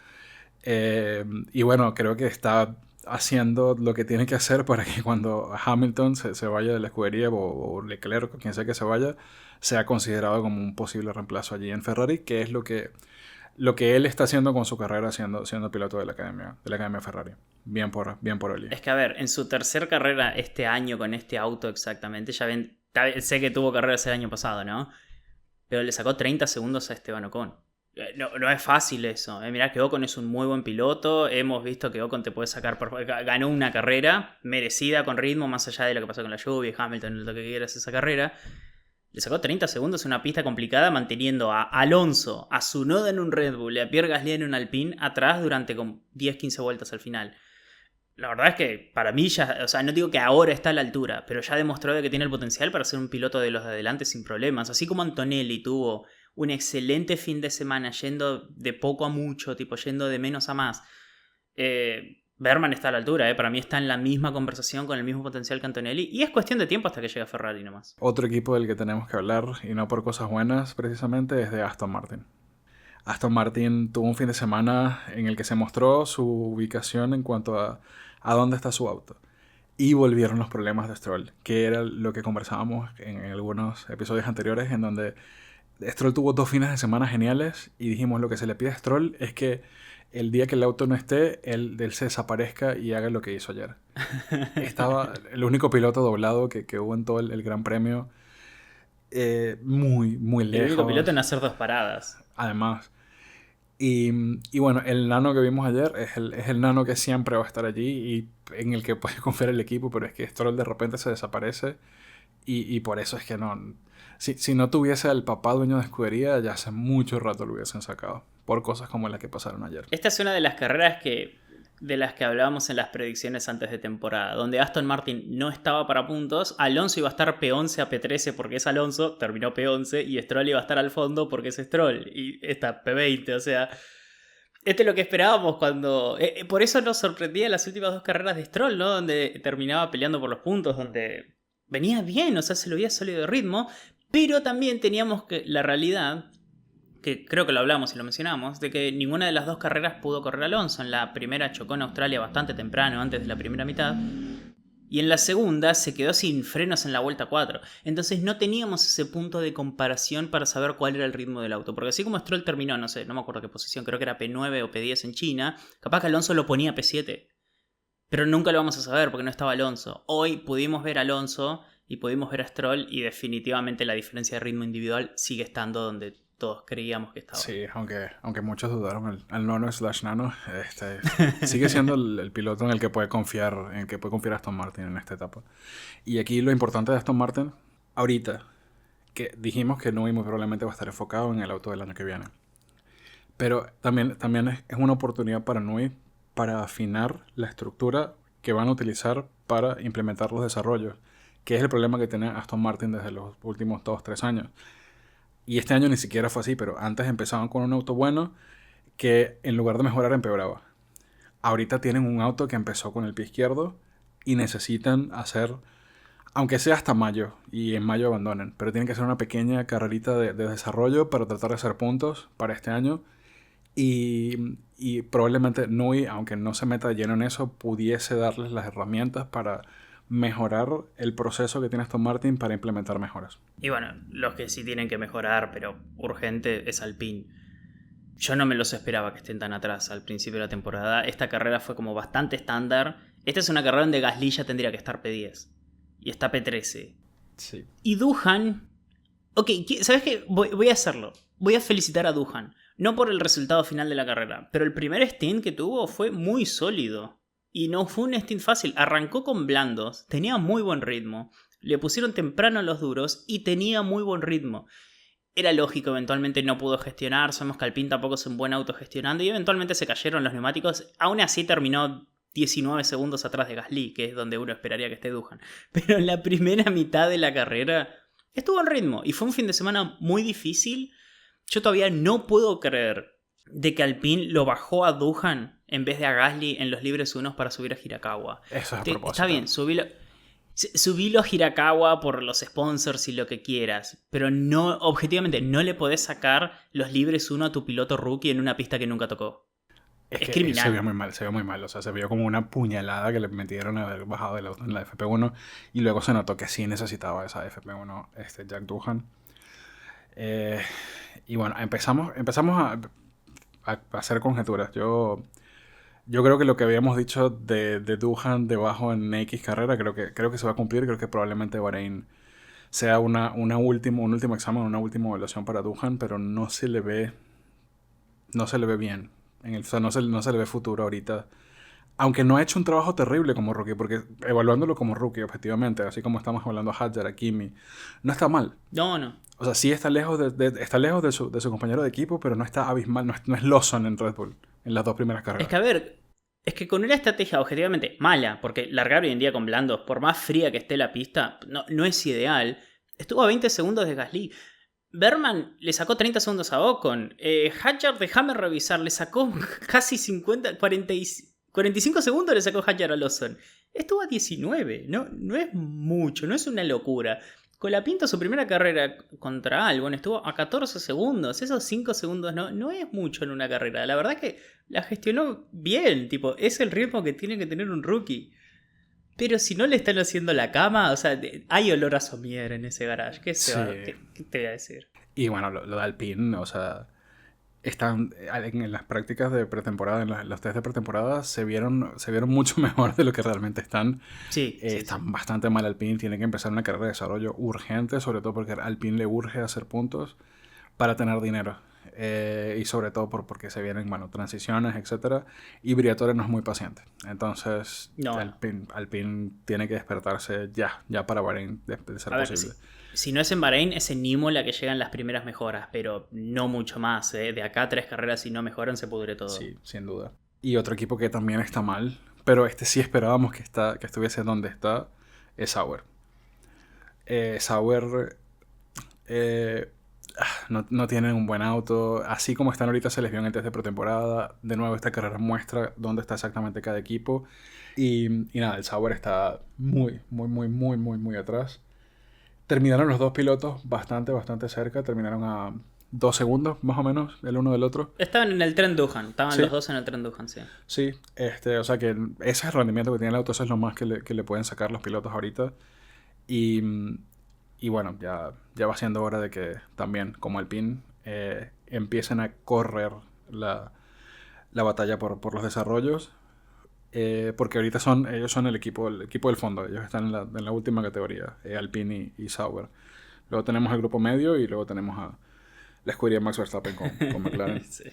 Y bueno, creo que está haciendo lo que tiene que hacer para que cuando Hamilton se vaya de la escudería o Leclerc o quien sea que se vaya, sea considerado como un posible reemplazo allí en Ferrari, que es lo que él está haciendo con su carrera siendo piloto de la Academia Ferrari. Bien por Oli. Es que a ver, en su tercer carrera este año con este auto exactamente, ya ven, sé que tuvo carreras el año pasado, ¿no? Pero le sacó 30 segundos a Esteban Ocon. No es fácil eso. Mirá que Ocon es un muy buen piloto. Hemos visto que Ocon te puede sacar... Ganó una carrera merecida con ritmo, más allá de lo que pasó con la lluvia, Hamilton, lo que quieras esa carrera. Le sacó 30 segundos en una pista complicada, manteniendo a Alonso, a Tsunoda en un Red Bull y a Pierre Gasly en un Alpine atrás durante como 10-15 vueltas al final. La verdad es que para mí ya, o sea, no digo que ahora está a la altura, pero ya demostró de que tiene el potencial para ser un piloto de los de adelante sin problemas. Así como Antonelli tuvo un excelente fin de semana yendo de poco a mucho, tipo yendo de menos a más. Berman está a la altura, para mí está en la misma conversación con el mismo potencial que Antonelli y es cuestión de tiempo hasta que llegue a Ferrari nomás. Otro equipo del que tenemos que hablar, y no por cosas buenas precisamente, es de Aston Martin. Aston Martin tuvo un fin de semana en el que se mostró su ubicación en cuanto a dónde está su auto. Y volvieron los problemas de Stroll, que era lo que conversábamos en algunos episodios anteriores, en donde Stroll tuvo 2 fines de semana geniales y dijimos lo que se le pide a Stroll es que el día que el auto no esté, él se desaparezca y haga lo que hizo ayer. Estaba el único piloto doblado que hubo en todo el Gran Premio, muy, muy lejos. El único piloto en hacer 2 paradas. Además. Y bueno, el nano que vimos ayer es el nano que siempre va a estar allí y en el que puede confiar el equipo, pero es que Stroll de repente se desaparece y por eso es que no... Si no tuviese al papá dueño de escudería, ya hace mucho rato lo hubiesen sacado, por cosas como las que pasaron ayer. Esta es una de las carreras que de las que hablábamos en las predicciones antes de temporada, donde Aston Martin no estaba para puntos, Alonso iba a estar P11 a P13 porque es Alonso, terminó P11, y Stroll iba a estar al fondo porque es Stroll, y está P20, o sea... Esto es lo que esperábamos cuando... por eso nos sorprendía las últimas 2 carreras de Stroll, ¿no? Donde terminaba peleando por los puntos, donde venía bien, o sea, se lo veía sólido de ritmo, pero también teníamos que la realidad, que creo que lo hablamos y lo mencionamos, de que ninguna de las 2 carreras pudo correr Alonso. En la primera chocó en Australia bastante temprano, antes de la primera mitad, y en la segunda se quedó sin frenos en la vuelta 4. Entonces no teníamos ese punto de comparación para saber cuál era el ritmo del auto. Porque así como Stroll terminó, no sé, no me acuerdo qué posición, creo que era P9 o P10 en China, capaz que Alonso lo ponía P7. Pero nunca lo vamos a saber porque no estaba Alonso. Hoy pudimos ver a Alonso y pudimos ver a Stroll, y definitivamente la diferencia de ritmo individual sigue estando donde todos creíamos que estaba. Sí, aunque muchos dudaron, el Nono/Nano sigue siendo el piloto en el que puede confiar, Aston Martin en esta etapa. Y aquí lo importante de Aston Martin, ahorita, que dijimos que Newey muy probablemente va a estar enfocado en el auto del año que viene. Pero también es una oportunidad para Newey para afinar la estructura que van a utilizar para implementar los desarrollos, que es el problema que tiene Aston Martin desde los últimos 2-3 años. Y este año ni siquiera fue así, pero antes empezaban con un auto bueno que en lugar de mejorar empeoraba. Ahorita tienen un auto que empezó con el pie izquierdo y necesitan hacer, aunque sea hasta mayo, y en mayo abandonen, pero tienen que hacer una pequeña carrerita de desarrollo para tratar de hacer puntos para este año. Y probablemente Newey, aunque no se meta de lleno en eso, pudiese darles las herramientas para mejorar el proceso que tiene Aston Martin para implementar mejoras. Y bueno, los que sí tienen que mejorar, pero urgente, es Alpine. Yo no me los esperaba que estén tan atrás al principio de la temporada. Esta carrera fue como bastante estándar. Esta es una carrera donde Gasly ya tendría que estar P10. Y está P13. Sí. Y Doohan... Ok, ¿sabes qué? Voy a hacerlo. Voy a felicitar a Doohan. No por el resultado final de la carrera, pero el primer stint que tuvo fue muy sólido. Y no fue un stint fácil. Arrancó con blandos, tenía muy buen ritmo. Le pusieron temprano a los duros y tenía muy buen ritmo. Era lógico, eventualmente no pudo gestionar. Sabemos que Alpine tampoco es un buen auto gestionando. Y eventualmente se cayeron los neumáticos. Aún así terminó 19 segundos atrás de Gasly, que es donde uno esperaría que esté Doohan. Pero en la primera mitad de la carrera estuvo en ritmo. Y fue un fin de semana muy difícil. Yo todavía no puedo creer de que Alpine lo bajó a Doohan en vez de a Gasly en los libres unos para subir a Hirakawa. Eso es a propósito. Está bien, subilo a Hirakawa por los sponsors y lo que quieras, pero no, objetivamente no le podés sacar los libres 1 a tu piloto rookie en una pista que nunca tocó. Es criminal. Se vio muy mal. O sea, se vio como una puñalada que le metieron a haber bajado del auto en la FP1 y luego se notó que sí necesitaba esa FP1 Jack Doohan. Y bueno, empezamos a hacer conjeturas. Yo creo que lo que habíamos dicho de Doohan debajo en X carrera, creo que se va a cumplir. Creo que probablemente Bahrein sea un último examen, una última evaluación para Doohan, pero no se le ve bien. O sea, no se le ve futuro ahorita. Aunque no ha hecho un trabajo terrible como rookie, porque evaluándolo como rookie, objetivamente, así como estamos evaluando a Hadjar, a Kimi, no está mal. No. O sea, sí está lejos de su compañero de equipo, pero no está abismal, no es Lawson en Red Bull en las 2 primeras carreras. Es que a ver, es que con una estrategia objetivamente mala, porque largar hoy en día con blandos, por más fría que esté la pista, no es ideal. Estuvo a 20 segundos de Gasly. Berman le sacó 30 segundos a Ocon. Hadjar, déjame revisar, le sacó casi 45 segundos le sacó Hadjar a Lawson. Estuvo a 19, no es mucho, no es una locura. Colapinto su primera carrera contra Albon estuvo a 14 segundos. Esos 5 segundos no es mucho en una carrera. La verdad que la gestionó bien. Tipo, es el ritmo que tiene que tener un rookie. Pero si no le están haciendo la cama, o sea, hay olor a somier en ese garage. ¿Qué te voy a decir? Y bueno, lo de Alpine, o sea, están en las prácticas de pretemporada, en los test de pretemporada, se vieron mucho mejor de lo que realmente están. Sí. Están bastante mal Alpine, tienen que empezar una carrera de desarrollo urgente, sobre todo porque a Alpine le urge hacer puntos para tener dinero. Y sobre todo porque se vienen, transiciones, etc. Y Briatore no es muy paciente. Entonces, Alpine tiene que despertarse ya para Bahrein de ser posible. Si no es en Bahrein, es en Imola que llegan las primeras mejoras, pero no mucho más. De acá 3 carreras, si no mejoran, se pudre todo. Sí, sin duda. Y otro equipo que también está mal, pero este sí esperábamos que estuviese donde está, es Sauber. Sauber no tienen un buen auto. Así como están ahorita se les vio en el test de pretemporada. De nuevo, esta carrera muestra dónde está exactamente cada equipo. Y nada, el Sauber está muy atrás. Terminaron los dos pilotos bastante cerca. Terminaron a 2 segundos, más o menos, el uno del otro. Estaban en el tren Duhan. Estaban Sí. los dos en el tren Duhan, sí. Sí, o sea que ese es el rendimiento que tiene el auto. Eso es lo más que le pueden sacar los pilotos ahorita. Y, y bueno, ya va siendo hora de que también, como Alpine, empiecen a correr la batalla por los desarrollos. Porque ahorita ellos son el equipo del fondo. Ellos están en la última categoría, Alpine y Sauber. Luego tenemos el grupo medio y luego tenemos a la escudería Max Verstappen con McLaren, Sí.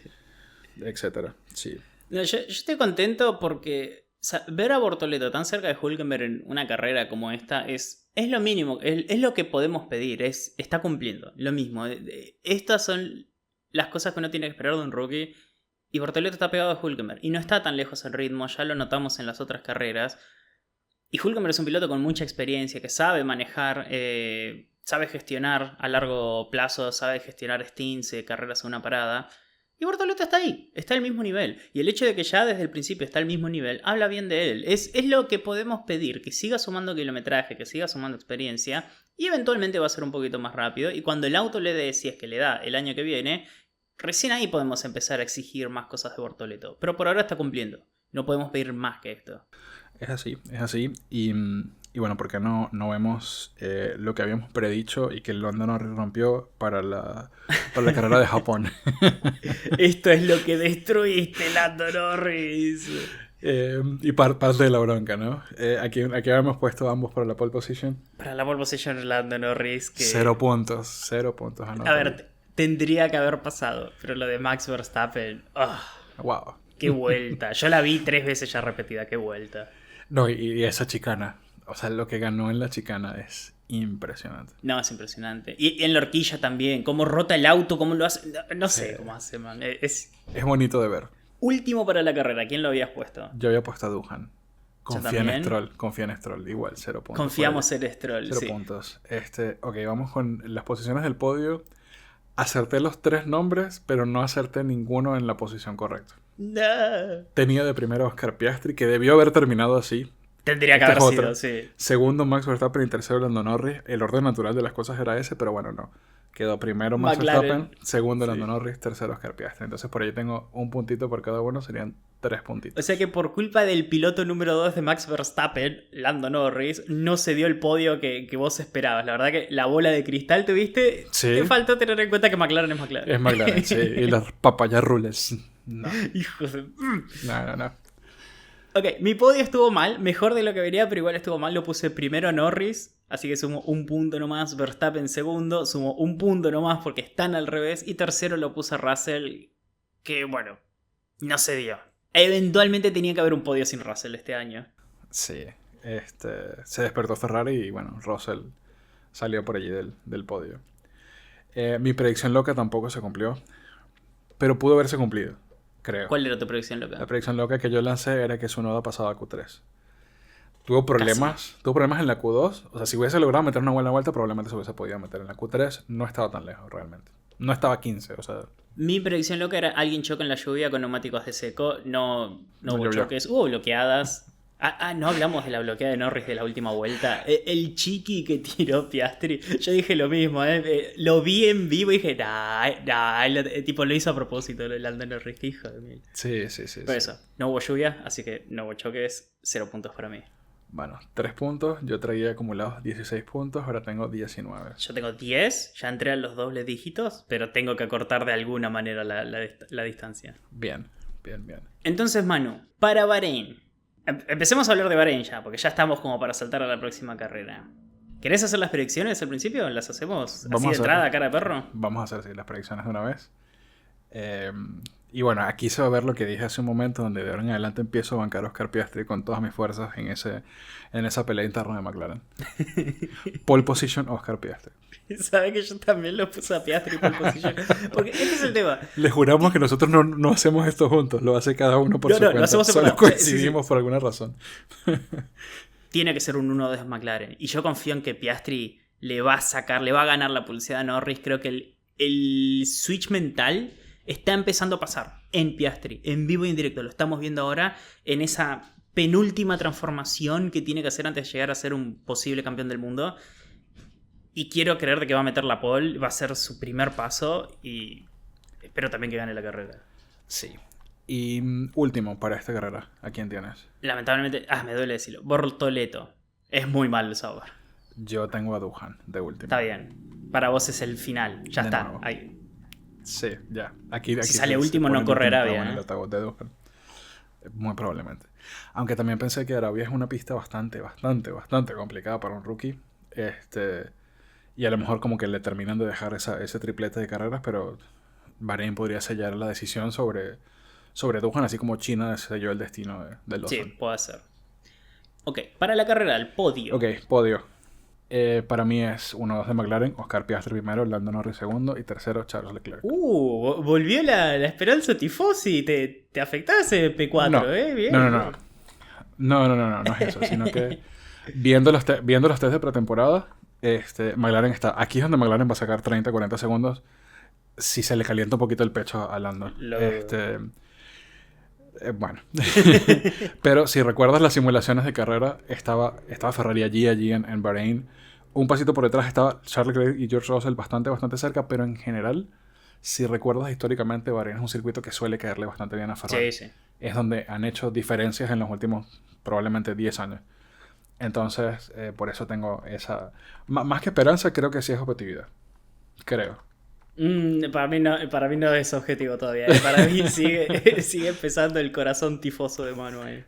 etcétera. Sí. No, yo estoy contento porque ver a Bortoleto tan cerca de Hülkenberg en una carrera como esta es lo mínimo, es lo que podemos pedir, está cumpliendo, lo mismo. Estas son las cosas que uno tiene que esperar de un rookie. Y Bortoleto está pegado a Hülkenberg. Y no está tan lejos el ritmo, ya lo notamos en las otras carreras. Y Hülkenberg es un piloto con mucha experiencia, que sabe manejar, sabe gestionar a largo plazo, sabe gestionar stints, carreras a una parada. Y Bortoleto está ahí, está al mismo nivel. Y el hecho de que ya desde el principio está al mismo nivel, habla bien de él. Es lo que podemos pedir, que siga sumando kilometraje, que siga sumando experiencia. Y eventualmente va a ser un poquito más rápido. Y cuando el auto le dé, si es que le da el año que viene, recién ahí podemos empezar a exigir más cosas de Bortoleto. Pero por ahora está cumpliendo. No podemos pedir más que esto. Es así. Y bueno, porque no vemos lo que habíamos predicho y que el Lando Norris rompió para la carrera de Japón. Esto es lo que destruiste, Lando Norris. Y parte de la bronca, ¿no? Aquí habíamos puesto ambos para la pole position. Para la pole position, Lando Norris. Que... 0 puntos. A ver, tendría que haber pasado. Pero lo de Max Verstappen. Wow. ¡Qué vuelta! Yo la vi 3 veces ya repetida. ¡Qué vuelta! No, y esa chicana. O sea, lo que ganó en la chicana es impresionante. No, es impresionante. Y en la horquilla también. Cómo rota el auto, cómo lo hace. No sé cómo hace, man. Es bonito de ver. Último para la carrera. ¿Quién lo habías puesto? Yo había puesto a Duhan. Confía en Stroll. Igual, 0 puntos. Confiamos en Stroll, 0 puntos. Ok, vamos con las posiciones del podio. Acerté los 3 nombres, pero no acerté ninguno en la posición correcta. No. Tenía de primero a Oscar Piastri, que debió haber terminado así. Tendría que haber sido, sí. Segundo, Max Verstappen y tercero, Lando Norris. El orden natural de las cosas era ese, pero bueno, no. Quedó primero Max Verstappen, segundo Lando Norris, tercero Oscar Piastri. Entonces por ahí tengo un puntito por cada uno, serían 3 puntitos. O sea que por culpa del piloto número 2 de Max Verstappen, Lando Norris, no se dio el podio que vos esperabas. La verdad que la bola de cristal tuviste. Sí. Te faltó tener en cuenta que McLaren es McLaren. Es McLaren, sí. Y las papaya rules. No. Hijos de... No. Ok, mi podio estuvo mal, mejor de lo que vería, pero igual estuvo mal. Lo puse primero a Norris, así que sumo un punto nomás. Verstappen segundo, sumo un punto nomás porque están al revés. Y tercero lo puse a Russell, que bueno, no se dio. Eventualmente tenía que haber un podio sin Russell este año. Sí, se despertó Ferrari y bueno, Russell salió por allí del podio. Mi predicción loca tampoco se cumplió, pero pudo haberse cumplido, creo. ¿Cuál era tu predicción loca? La predicción loca que yo lancé era que Tsunoda pasaba a Q3. Tuvo problemas en la Q2. O sea, si hubiese logrado meter una buena vuelta, probablemente se hubiese podido meter en la Q3. No estaba tan lejos, realmente. No estaba 15, o sea... Mi predicción loca era alguien choca en la lluvia con neumáticos de seco. No hubo llovió. choques. Hubo bloqueadas. No hablamos de la bloqueada de Norris de la última vuelta. El chiqui que tiró Piastri. Yo dije lo mismo, lo vi en vivo y dije, tipo lo hizo a propósito el Lando Norris, que hijo de mil. Sí. Pero eso, no hubo lluvia, así que no hubo choques, 0 puntos para mí. Bueno, 3 puntos. Yo traía acumulados 16 puntos, ahora tengo 19. Yo tengo 10, ya entré a los dobles dígitos, pero tengo que acortar de alguna manera la distancia. Bien. Entonces, Manu, para Bahrein. Empecemos a hablar de Bahrein ya, porque ya estamos como para saltar a la próxima carrera. ¿Querés hacer las predicciones al principio? ¿Las hacemos así de entrada, cara de perro? Vamos a hacer las predicciones de una vez. Y bueno, aquí se va a ver lo que dije hace un momento, donde de ahora en adelante empiezo a bancar a Oscar Piastri con todas mis fuerzas en esa pelea interna de McLaren. Pole position, Oscar Piastri. Sabe que yo también lo puse a Piastri por posición. Porque este es el tema. Le juramos que nosotros no hacemos esto juntos, lo hace cada uno por su cuenta. Lo hacemos Solo separado. coincidimos por alguna razón. Tiene que ser un 1-2 McLaren. Y yo confío en que Piastri le va a ganar la pulseada a Norris. Creo que el switch mental está empezando a pasar en Piastri, en vivo y en directo. Lo estamos viendo ahora en esa penúltima transformación que tiene que hacer antes de llegar a ser un posible campeón del mundo. Y quiero creer de que va a meter la pole, va a ser su primer paso y espero también que gane la carrera. Sí. Y último para esta carrera, ¿a quién tienes? Lamentablemente, me duele decirlo, Bortoleto. Es muy mal el Sauber. Yo tengo a Duhan de último. Está bien. Para vos es el final. Ya De está. nuevo. Ahí. Sí, ya. Aquí Si sale se último pone no correrá último, bien. pero bueno, el ataúd de Duhan. Muy probablemente. Aunque también pensé que Arabia es una pista bastante complicada para un rookie. Y a lo mejor como que le terminan de dejar ese triplete de carreras, pero Bahrein podría sellar la decisión sobre Duhan, así como China selló el destino de Lawson. Sí, puede ser. Ok, para la carrera, el podio. Ok, podio. Para mí es 1-2 de McLaren, Oscar Piastri primero, Lando Norris segundo y tercero Charles Leclerc. Volvió la esperanza tifosi. Te afectaba ese P4, No. Bien. No es eso, sino que viendo los test de pretemporada, McLaren está. Aquí es donde McLaren va a sacar 30-40 segundos si se le calienta un poquito el pecho a Lando. Bueno. Pero si recuerdas las simulaciones de carrera, estaba Ferrari allí en Bahrein. Un pasito por detrás estaba Charles Leclerc y George Russell bastante cerca, pero en general, si recuerdas históricamente, Bahrein es un circuito que suele caerle bastante bien a Ferrari. Sí. Es donde han hecho diferencias en los últimos probablemente 10 años. Entonces, por eso tengo esa... Más que esperanza, creo que sí es objetividad. Creo. Para mí no es objetivo todavía. Para mí sigue empezando el corazón tifoso de Manuel.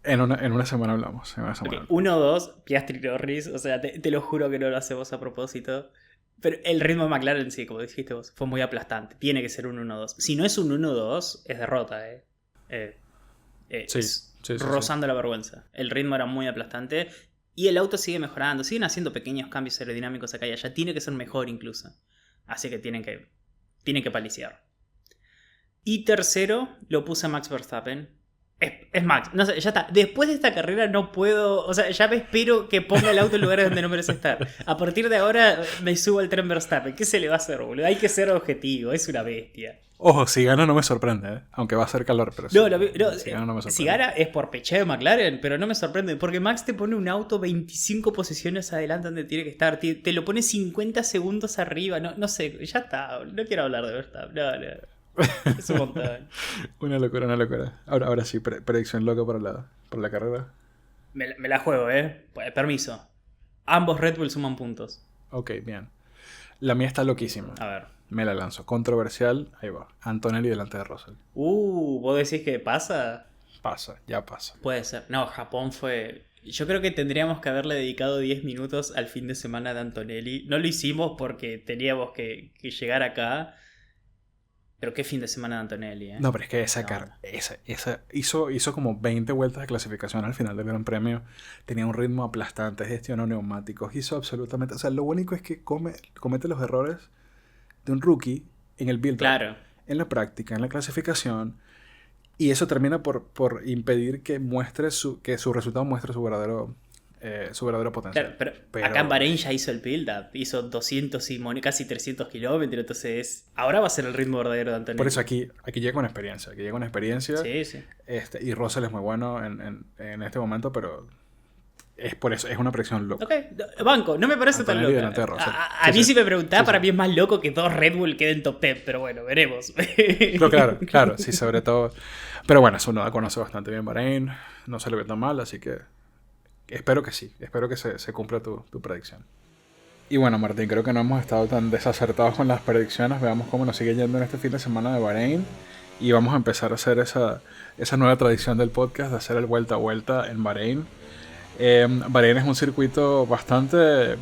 En una semana hablamos. Okay, 1-2, Piastri Norris. O sea, te lo juro que no lo hacemos a propósito. Pero el ritmo de McLaren, sí, como dijiste vos, fue muy aplastante. Tiene que ser un 1-2. Si no es un 1-2, es derrota, Sí, rozando la vergüenza. El ritmo era muy aplastante. Y el auto sigue mejorando. Siguen haciendo pequeños cambios aerodinámicos acá y allá. Tiene que ser mejor incluso. Así que tienen que paliciar. Y tercero, lo puse a Max Verstappen. Es Max. No sé, ya está. Después de esta carrera no puedo... O sea, ya me espero que ponga el auto en lugares donde no merece estar. A partir de ahora me subo al tren Verstappen. ¿Qué se le va a hacer, boludo? Hay que ser objetivo. Es una bestia. Ojo, si gana no me sorprende, aunque va a hacer calor, pero si gana no me sorprende. Si gana es por pecheo de McLaren, pero no me sorprende, porque Max te pone un auto 25 posiciones adelante donde tiene que estar, te lo pone 50 segundos arriba, no sé, ya está, no quiero hablar de Verstappen, no, es un montón. Una locura. Ahora sí, predicción loca por la carrera. Me la juego, permiso. Ambos Red Bull suman puntos. Ok, bien. La mía está loquísima. A ver. Me la lanzo. Controversial, ahí va. Antonelli delante de Russell. ¿Vos decís que pasa? Ya pasa. Puede ser. No, Japón fue... Yo creo que tendríamos que haberle dedicado 10 minutos al fin de semana de Antonelli. No lo hicimos porque teníamos que llegar acá. Pero qué fin de semana de Antonelli, No, pero es que esa hizo como 20 vueltas de clasificación al final del Gran Premio. Tenía un ritmo aplastante, gestionó neumáticos, hizo absolutamente... O sea, lo único es que comete los errores de un rookie en el build-up, claro, en la práctica, en la clasificación, y eso termina por impedir que su resultado muestre su verdadero potencial. Claro, pero acá en Bahrein ya hizo el build-up, hizo 200 y casi 300 kilómetros, entonces ahora va a ser el ritmo verdadero de Antonelli. Por eso aquí llega con experiencia, Sí. Y Russell es muy bueno en este momento, pero... Es por eso, es una predicción loca. Ok, banco, no me parece Antonelli tan loca. A mí si me preguntás, para mí es más loco que 2 Red Bull queden top 10, pero bueno, veremos. Claro, sí, sobre todo. Pero bueno, Tsunoda conoce bastante bien Bahrein, no se le ve tan mal, así que espero que se cumpla tu predicción. Y bueno, Martín, creo que no hemos estado tan desacertados con las predicciones. Veamos cómo nos sigue yendo en este fin de semana de Bahrein. Y vamos a empezar a hacer esa nueva tradición del podcast de hacer el vuelta a vuelta en Bahrein. Bahrein es un circuito bastante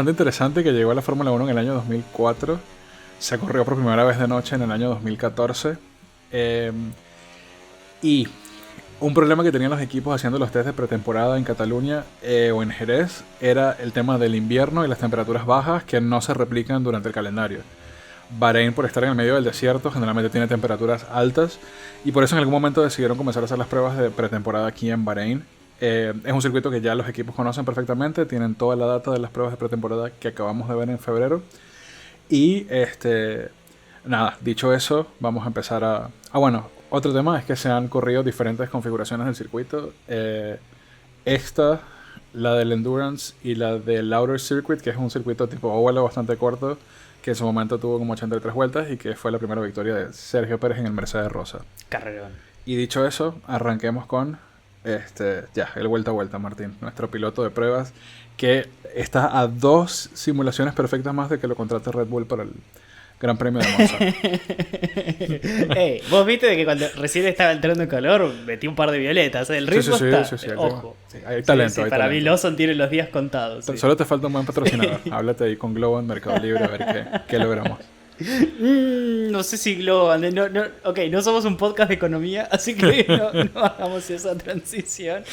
interesante que llegó a la Fórmula 1 en el año 2004 Se corrió por primera vez de noche en el año 2014. Y un problema que tenían los equipos haciendo los test de pretemporada en Cataluña o en Jerez era el tema del invierno y las temperaturas bajas que no se replican durante el calendario. Bahrein, por estar en el medio del desierto, generalmente tiene temperaturas altas y por eso en algún momento decidieron comenzar a hacer las pruebas de pretemporada aquí en Bahrein. Es un circuito que ya los equipos conocen perfectamente, tienen toda la data de las pruebas de pretemporada que acabamos de ver en febrero. Y nada, dicho eso, vamos a empezar a... bueno, otro tema es que se han corrido diferentes configuraciones del circuito. Esta, la del Endurance y la del Outer Circuit, que es un circuito tipo óvalo bastante corto, que en su momento tuvo como 83 vueltas y que fue la primera victoria de Sergio Pérez en el Mercedes Rosa. Carrerón. Y dicho eso, arranquemos con el vuelta a vuelta, Martín, nuestro piloto de pruebas, que está a 2 simulaciones perfectas más de que lo contrate Red Bull para el Gran Premio de Monza. Hey, vos viste de que cuando recién estaba entrando en color metí un par de violetas. El ritmo sí, está. sí, Ojo. sí, hay talento. Hay para talento. mí Lawson tiene los días contados. Sí. Solo te falta un buen patrocinador. Háblate ahí con Globo en Mercado Libre a ver qué logramos. No sé si Globo. Ok, no somos un podcast de economía, así que no hagamos esa transición.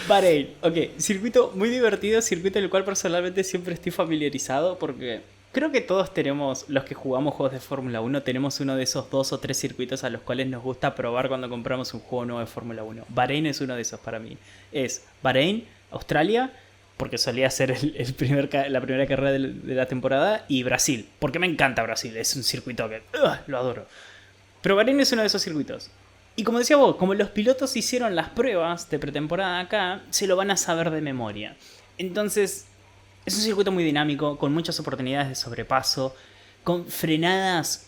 Bahrein, ok, circuito muy divertido, circuito en el cual personalmente siempre estoy familiarizado porque creo que todos tenemos, los que jugamos juegos de Fórmula 1, tenemos uno de esos 2 o 3 circuitos a los cuales nos gusta probar cuando compramos un juego nuevo de Fórmula 1. Bahrein es uno de esos para mí. Es Bahrein, Australia, porque solía ser la primera carrera de la temporada, y Brasil, porque me encanta Brasil, es un circuito que lo adoro. Pero Bahrein es uno de esos circuitos. Y como decía vos, como los pilotos hicieron las pruebas de pretemporada acá, se lo van a saber de memoria. Entonces, es un circuito muy dinámico, con muchas oportunidades de sobrepaso, con frenadas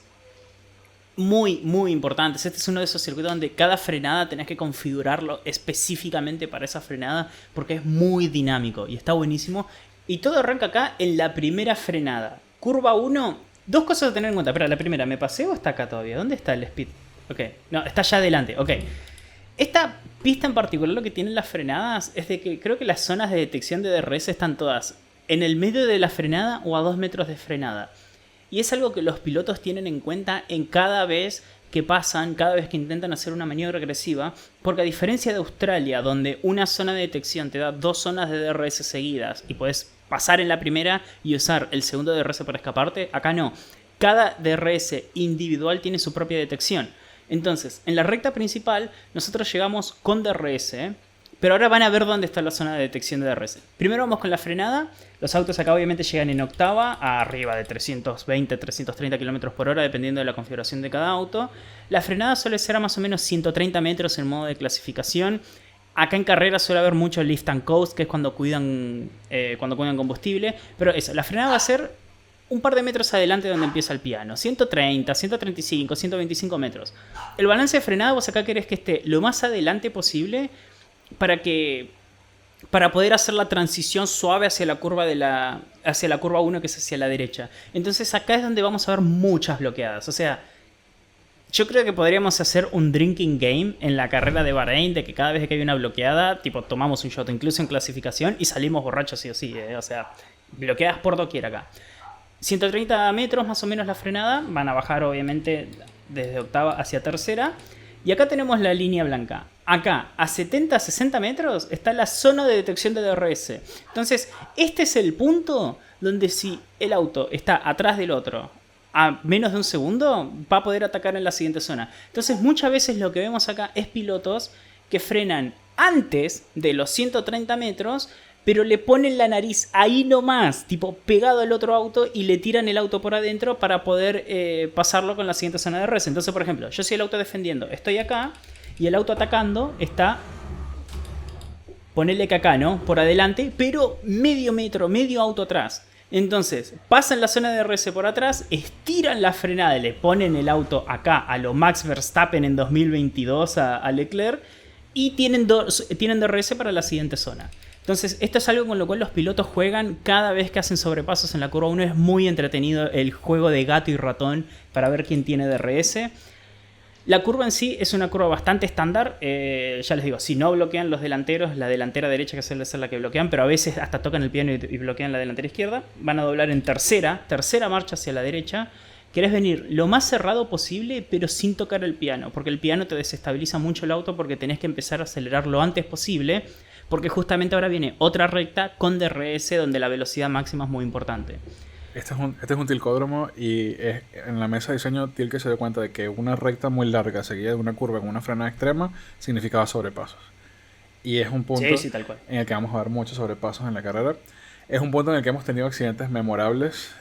muy, muy importantes. Este es uno de esos circuitos donde cada frenada tenés que configurarlo específicamente para esa frenada, porque es muy dinámico y está buenísimo. Y todo arranca acá en la primera frenada. Curva 1, 2 cosas a tener en cuenta. Espera, la primera, ¿me pasé o está acá todavía? ¿Dónde está el speed? Ok, no, está allá adelante, ok. Esta pista en particular, lo que tienen las frenadas es de que creo que las zonas de detección de DRS están todas en el medio de la frenada o a 2 metros de frenada. Y es algo que los pilotos tienen en cuenta en cada vez que pasan, cada vez que intentan hacer una maniobra agresiva, porque a diferencia de Australia, donde una zona de detección te da 2 zonas de DRS seguidas y puedes pasar en la primera y usar el segundo DRS para escaparte, acá no. Cada DRS individual tiene su propia detección. Entonces, en la recta principal, nosotros llegamos con DRS, pero ahora van a ver dónde está la zona de detección de DRS. Primero vamos con la frenada. Los autos acá obviamente llegan en octava, a arriba de 320, 330 km por hora, dependiendo de la configuración de cada auto. La frenada suele ser a más o menos 130 metros en modo de clasificación. Acá en carrera suele haber mucho lift and coast, que es cuando cuidan combustible. Pero eso, la frenada va a ser un par de metros adelante donde empieza el piano. 130, 135, 125 metros. El balance de frenada vos acá querés que esté lo más adelante posible para poder hacer la transición suave hacia la curva 1, que es hacia la derecha. Entonces acá es donde vamos a ver muchas bloqueadas. O sea, yo creo que podríamos hacer un drinking game en la carrera de Bahrein, de que cada vez que hay una bloqueada, tipo tomamos un shot, incluso en clasificación, y salimos borrachos sí o sí. O sea, bloqueadas por doquier acá. 130 metros más o menos la frenada. Van a bajar obviamente desde octava hacia tercera. Y acá tenemos la línea blanca. Acá, a 70, 60 metros, está la zona de detección de DRS. Entonces, este es el punto donde si el auto está atrás del otro a menos de un segundo, va a poder atacar en la siguiente zona. Entonces, muchas veces lo que vemos acá es pilotos que frenan antes de los 130 metros, pero le ponen la nariz ahí nomás, tipo pegado al otro auto, y le tiran el auto por adentro para poder pasarlo con la siguiente zona de DRS. Entonces, por ejemplo, yo soy el auto defendiendo, estoy acá, y el auto atacando está, ponele que acá, ¿no? Por adelante, pero medio metro, medio auto atrás. Entonces, pasan la zona de DRS por atrás, estiran la frenada, le ponen el auto acá a lo Max Verstappen en 2022 a Leclerc, y tienen DRS para la siguiente zona. Entonces, esto es algo con lo cual los pilotos juegan cada vez que hacen sobrepasos en la curva 1. Es muy entretenido el juego de gato y ratón para ver quién tiene DRS. La curva en sí es una curva bastante estándar. Ya les digo, si no bloquean los delanteros, la delantera derecha que suele ser la que bloquean, pero a veces hasta tocan el piano y bloquean la delantera izquierda. Van a doblar en tercera marcha hacia la derecha. Querés venir lo más cerrado posible, pero sin tocar el piano, porque el piano te desestabiliza mucho el auto porque tenés que empezar a acelerar lo antes posible, porque justamente ahora viene otra recta con DRS donde la velocidad máxima es muy importante. Este es un tilcódromo y en la mesa de diseño Tilke se dio cuenta de que una recta muy larga seguida de una curva con una frenada extrema significaba sobrepasos. Y es un punto Sí, tal cual. en el que vamos a ver muchos sobrepasos en la carrera. Es un punto en el que hemos tenido accidentes memorables.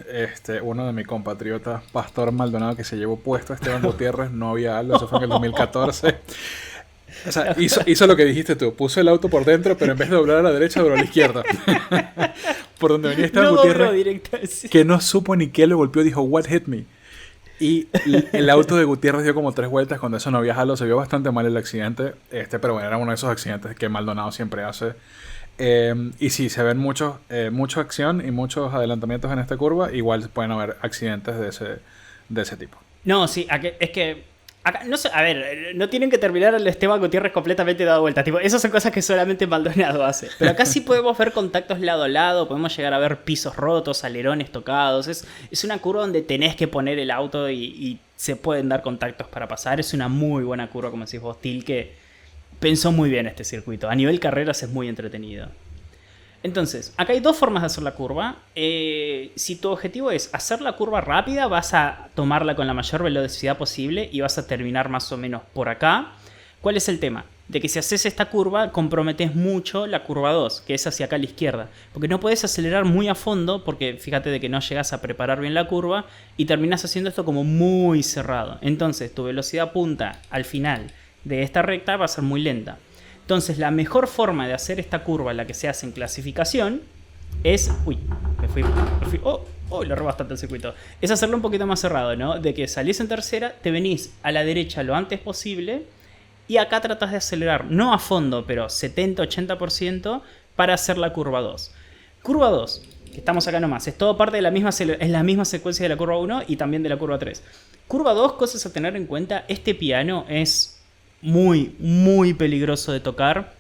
Uno de mi compatriota Pastor Maldonado, que se llevó puesto a Esteban Gutiérrez, no había algo, eso fue en el 2014. O sea, hizo lo que dijiste tú, puso el auto por dentro, pero en vez de doblar a la derecha, dobló a la izquierda. Por donde venía Esteban Gutiérrez, que no supo ni qué lo golpeó, dijo, "What hit me?" Y el auto de Gutiérrez dio como 3 vueltas, cuando eso no había halo, se vio bastante mal el accidente, pero bueno, era uno de esos accidentes que Maldonado siempre hace. Y sí, se ven mucha acción y muchos adelantamientos en esta curva. Igual pueden haber accidentes de ese tipo. No, sí, es que acá, no sé, a ver, no tienen que terminar el Esteban Gutiérrez completamente dado vuelta. Tipo, esas son cosas que solamente Maldonado hace. Pero acá sí podemos ver contactos lado a lado, podemos llegar a ver pisos rotos, alerones tocados. Es una curva donde tenés que poner el auto y se pueden dar contactos para pasar. Es una muy buena curva, como decís vos, Tilke pensó muy bien este circuito. A nivel carreras es muy entretenido. Entonces, acá hay 2 formas de hacer la curva. Si tu objetivo es hacer la curva rápida, vas a tomarla con la mayor velocidad posible y vas a terminar más o menos por acá. ¿Cuál es el tema? De que si haces esta curva, comprometes mucho la curva 2, que es hacia acá a la izquierda. Porque no puedes acelerar muy a fondo, porque fíjate de que no llegas a preparar bien la curva y terminas haciendo esto como muy cerrado. Entonces, tu velocidad punta al final de esta recta va a ser muy lenta. Entonces la mejor forma de hacer esta curva, la que se hace en clasificación, es... Uy, me fui. Le robé bastante el circuito. Es hacerlo un poquito más cerrado, ¿no? De que salís en tercera, te venís a la derecha lo antes posible y acá tratás de acelerar, no a fondo, pero 70-80% para hacer la curva 2. Curva 2, que estamos acá nomás, es todo parte de la misma secuencia de la curva 1 y también de la curva 3. Curva 2, cosas a tener en cuenta, este piano es muy, muy peligroso de tocar.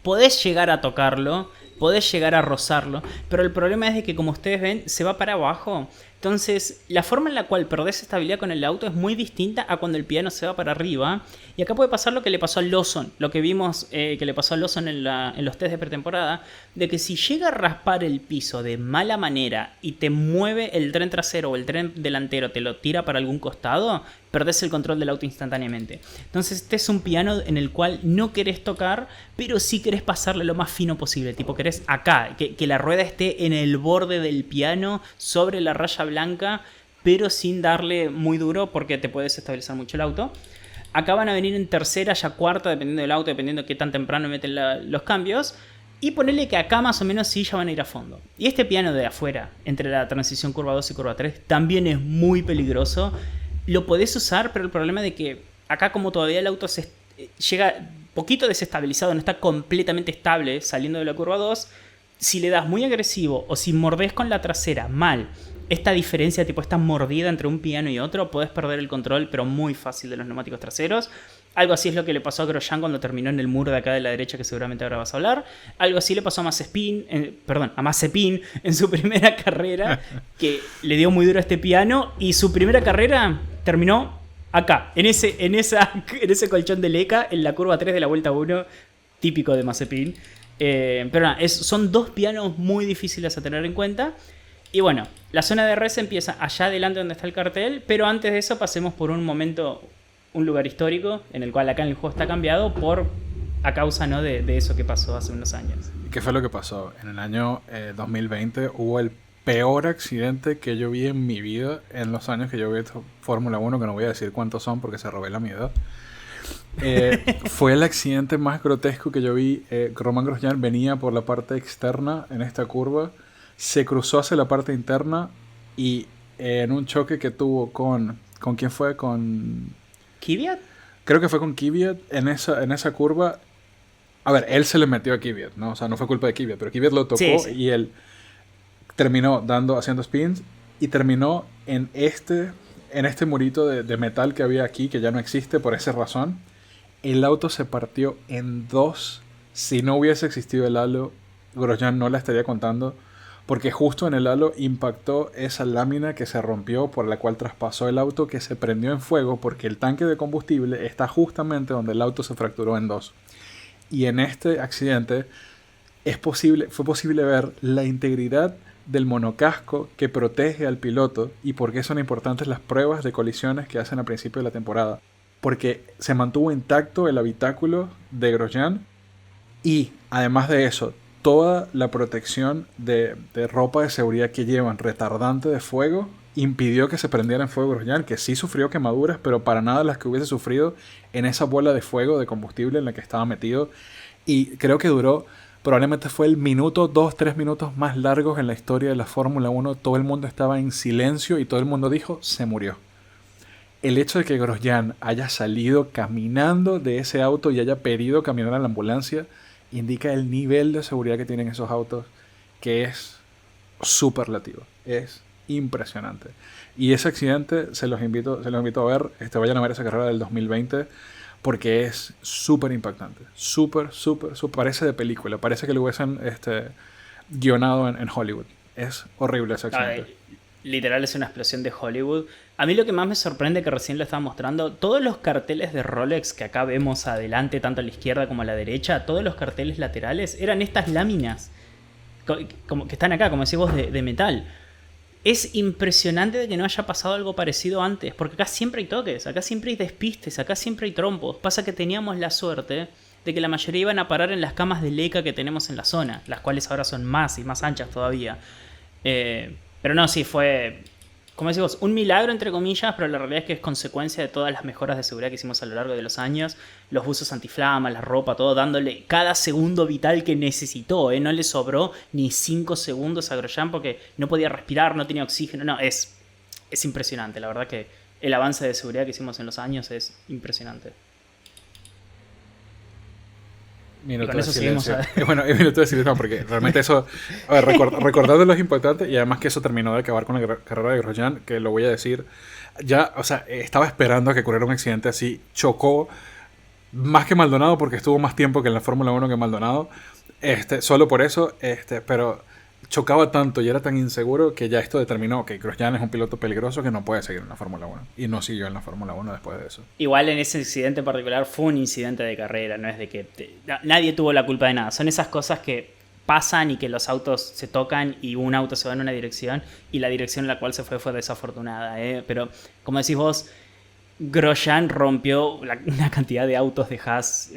Podés llegar a tocarlo, podés llegar a rozarlo, pero el problema es de que, como ustedes ven, se va para abajo. Entonces, la forma en la cual perdés estabilidad con el auto es muy distinta a cuando el piano se va para arriba. Y acá puede pasar lo que le pasó a Lawson, lo que vimos que le pasó a Lawson en los test de pretemporada, de que si llega a raspar el piso de mala manera y te mueve el tren trasero o el tren delantero, te lo tira para algún costado, perdés el control del auto instantáneamente. Entonces este es un piano en el cual no querés tocar, pero sí querés pasarle lo más fino posible. Tipo, querés acá, que la rueda esté en el borde del piano, sobre la raya blanca, pero sin darle muy duro porque te puedes estabilizar mucho el auto. Acá van a venir en tercera, ya cuarta, dependiendo del auto, dependiendo de qué tan temprano meten los cambios. Y ponerle que acá más o menos sí ya van a ir a fondo. Y este piano de afuera, entre la transición curva 2 y curva 3, también es muy peligroso. Lo podés usar, pero el problema de que acá, como todavía el auto llega poquito desestabilizado, no está completamente estable saliendo de la curva 2, si le das muy agresivo o si mordés con la trasera mal, esta diferencia, tipo esta mordida entre un piano y otro, podés perder el control, pero muy fácil, de los neumáticos traseros. Algo así es lo que le pasó a Grosjean cuando terminó en el muro de acá de la derecha, que seguramente ahora vas a hablar. Algo así le pasó a Mazepin en su primera carrera, que le dio muy duro a este piano, y su primera carrera terminó acá, en ese colchón de Leca, en la curva 3 de la vuelta 1, típico de Mazepin. Pero nada, son 2 pianos muy difíciles a tener en cuenta. Y bueno, la zona de DRS empieza allá adelante donde está el cartel, pero antes de eso pasemos por un momento, un lugar histórico, en el cual acá en el juego está cambiado a causa, ¿no?, de eso que pasó hace unos años. ¿Qué fue lo que pasó? En el año 2020 hubo el peor accidente que yo vi en mi vida en los años que yo vi Fórmula 1, que no voy a decir cuántos son porque se revela mi edad. Fue el accidente más grotesco que yo vi. Romain Grosjean venía por la parte externa en esta curva, se cruzó hacia la parte interna y en un choque que tuvo ¿con quién fue? ¿Con Kvyat? Creo que fue con Kvyat en esa curva. A ver, él se le metió a Kvyat, ¿no? O sea, no fue culpa de Kvyat, pero Kvyat lo tocó, sí. Y él terminó haciendo spins y terminó en en este murito de metal que había aquí, que ya no existe por esa razón, el auto se partió en dos. Si no hubiese existido el halo, Grosjean no la estaría contando, porque justo en el halo impactó esa lámina que se rompió, por la cual traspasó el auto, que se prendió en fuego porque el tanque de combustible está justamente donde el auto se fracturó en dos. Y en este accidente fue posible ver la integridad del monocasco que protege al piloto, y por qué son importantes las pruebas de colisiones que hacen al principio de la temporada. Porque se mantuvo intacto el habitáculo de Grosjean, y además de eso, toda la protección de ropa de seguridad que llevan, retardante de fuego, impidió que se prendiera en fuego Grosjean, que sí sufrió quemaduras, pero para nada las que hubiese sufrido en esa bola de fuego de combustible en la que estaba metido. Y creo que probablemente fue el minuto, 2-3 minutos más largos en la historia de la Fórmula 1. Todo el mundo estaba en silencio y todo el mundo dijo, se murió. El hecho de que Grosjean haya salido caminando de ese auto y haya pedido caminar a la ambulancia indica el nivel de seguridad que tienen esos autos, que es superlativo, es impresionante. Y ese accidente se los invito a ver, vayan a ver esa carrera del 2020, porque es súper impactante, súper, parece de película, parece que lo hubiesen guionado en Hollywood. Es horrible ese accidente. Literal es una explosión de Hollywood. A mí lo que más me sorprende, que recién lo estaba mostrando, todos los carteles de Rolex que acá vemos adelante, tanto a la izquierda como a la derecha, todos los carteles laterales eran estas láminas como que están acá, como decís vos, de metal. Es impresionante de que no haya pasado algo parecido antes, porque acá siempre hay toques, acá siempre hay despistes, acá siempre hay trompos. Pasa que teníamos la suerte de que la mayoría iban a parar en las camas de Leica que tenemos en la zona, las cuales ahora son más y más anchas todavía. Pero no, sí, fue, como decimos, un milagro entre comillas, pero la realidad es que es consecuencia de todas las mejoras de seguridad que hicimos a lo largo de los años. Los buzos antiflama, la ropa, todo, dándole cada segundo vital que necesitó. No le sobró ni 5 segundos a Grosjean porque no podía respirar, no tenía oxígeno. No, es impresionante. La verdad que el avance de seguridad que hicimos en los años es impresionante. Minuto de silencio. Bueno, minuto de silencio, porque realmente eso, a ver, recordando es importante, y además que eso terminó de acabar con la carrera de Grosjean, que lo voy a decir, ya, o sea, estaba esperando a que ocurriera un accidente así, chocó más que Maldonado, porque estuvo más tiempo que en la Fórmula 1 que Maldonado, solo por eso, pero chocaba tanto y era tan inseguro que ya esto determinó que Grosjean es un piloto peligroso que no puede seguir en la Fórmula 1. Y no siguió en la Fórmula 1 después de eso. Igual en ese incidente en particular fue un incidente de carrera, no es de que nadie tuvo la culpa de nada. Son esas cosas que pasan y que los autos se tocan y un auto se va en una dirección y la dirección en la cual se fue desafortunada. Pero como decís vos, Grosjean rompió una cantidad de autos de Haas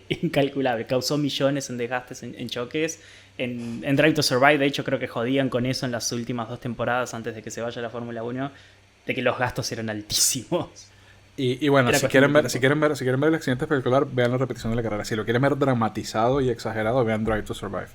incalculable. Causó millones en desgastes, en choques. En Drive to Survive, de hecho, creo que jodían con eso en las últimas 2 temporadas antes de que se vaya a la Fórmula 1, de que los gastos eran altísimos. Y bueno, si quieren ver el accidente espectacular, vean la repetición de la carrera. Si lo quieren ver dramatizado y exagerado, vean Drive to Survive.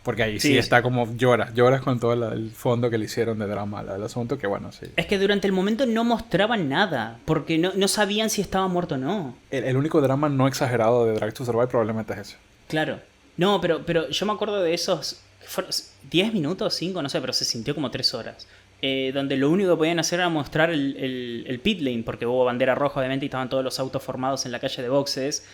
Porque ahí sí está como lloras con todo el fondo que le hicieron de drama al asunto, que bueno, sí. Es que durante el momento no mostraban nada, porque no sabían si estaba muerto o no. El único drama no exagerado de Drive to Survive probablemente es ese. Claro. No, pero yo me acuerdo de esos 10 minutos, 5, no sé, pero se sintió como 3 horas. Donde lo único que podían hacer era mostrar el pit lane, porque hubo bandera roja obviamente y estaban todos los autos formados en la calle de boxes.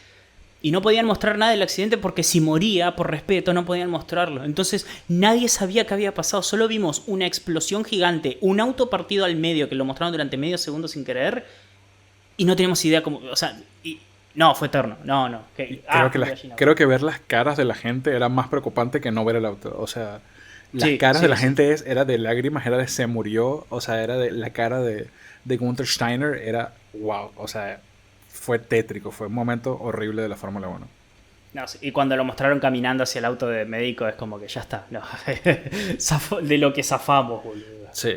Y no podían mostrar nada del accidente porque si moría, por respeto, no podían mostrarlo. Entonces nadie sabía qué había pasado. Solo vimos una explosión gigante, un auto partido al medio que lo mostraron durante medio segundo sin querer. Y no teníamos idea cómo... O sea... No, fue eterno. No. Creo que ver las caras de la gente era más preocupante que no ver el auto. O sea, las caras de la gente era de lágrimas, era de se murió. O sea, era de la cara de Gunther Steiner. Era wow. O sea, fue tétrico. Fue un momento horrible de la Fórmula 1. No, y cuando lo mostraron caminando hacia el auto de médico es como que ya está. No. De lo que zafamos, boludo. Sí.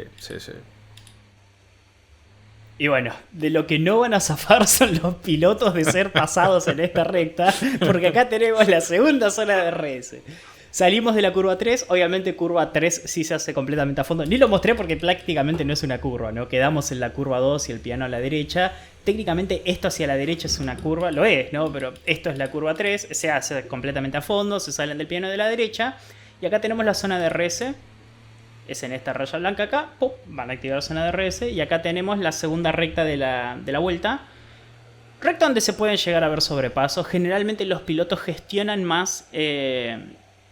Y bueno, de lo que no van a zafar son los pilotos de ser pasados en esta recta, porque acá tenemos la segunda zona de DRS. Salimos de la curva 3, obviamente curva 3 sí se hace completamente a fondo. Ni lo mostré porque prácticamente no es una curva, ¿no? Quedamos en la curva 2 y el piano a la derecha. Técnicamente esto hacia la derecha es una curva, lo es, ¿no? Pero esto es la curva 3, se hace completamente a fondo, se salen del piano de la derecha. Y acá tenemos la zona de DRS. es en esta raya blanca acá, ¡pum! Van a activar zona de DRS y acá tenemos la segunda recta de la vuelta. Recta donde se pueden llegar a ver sobrepasos. Generalmente los pilotos gestionan más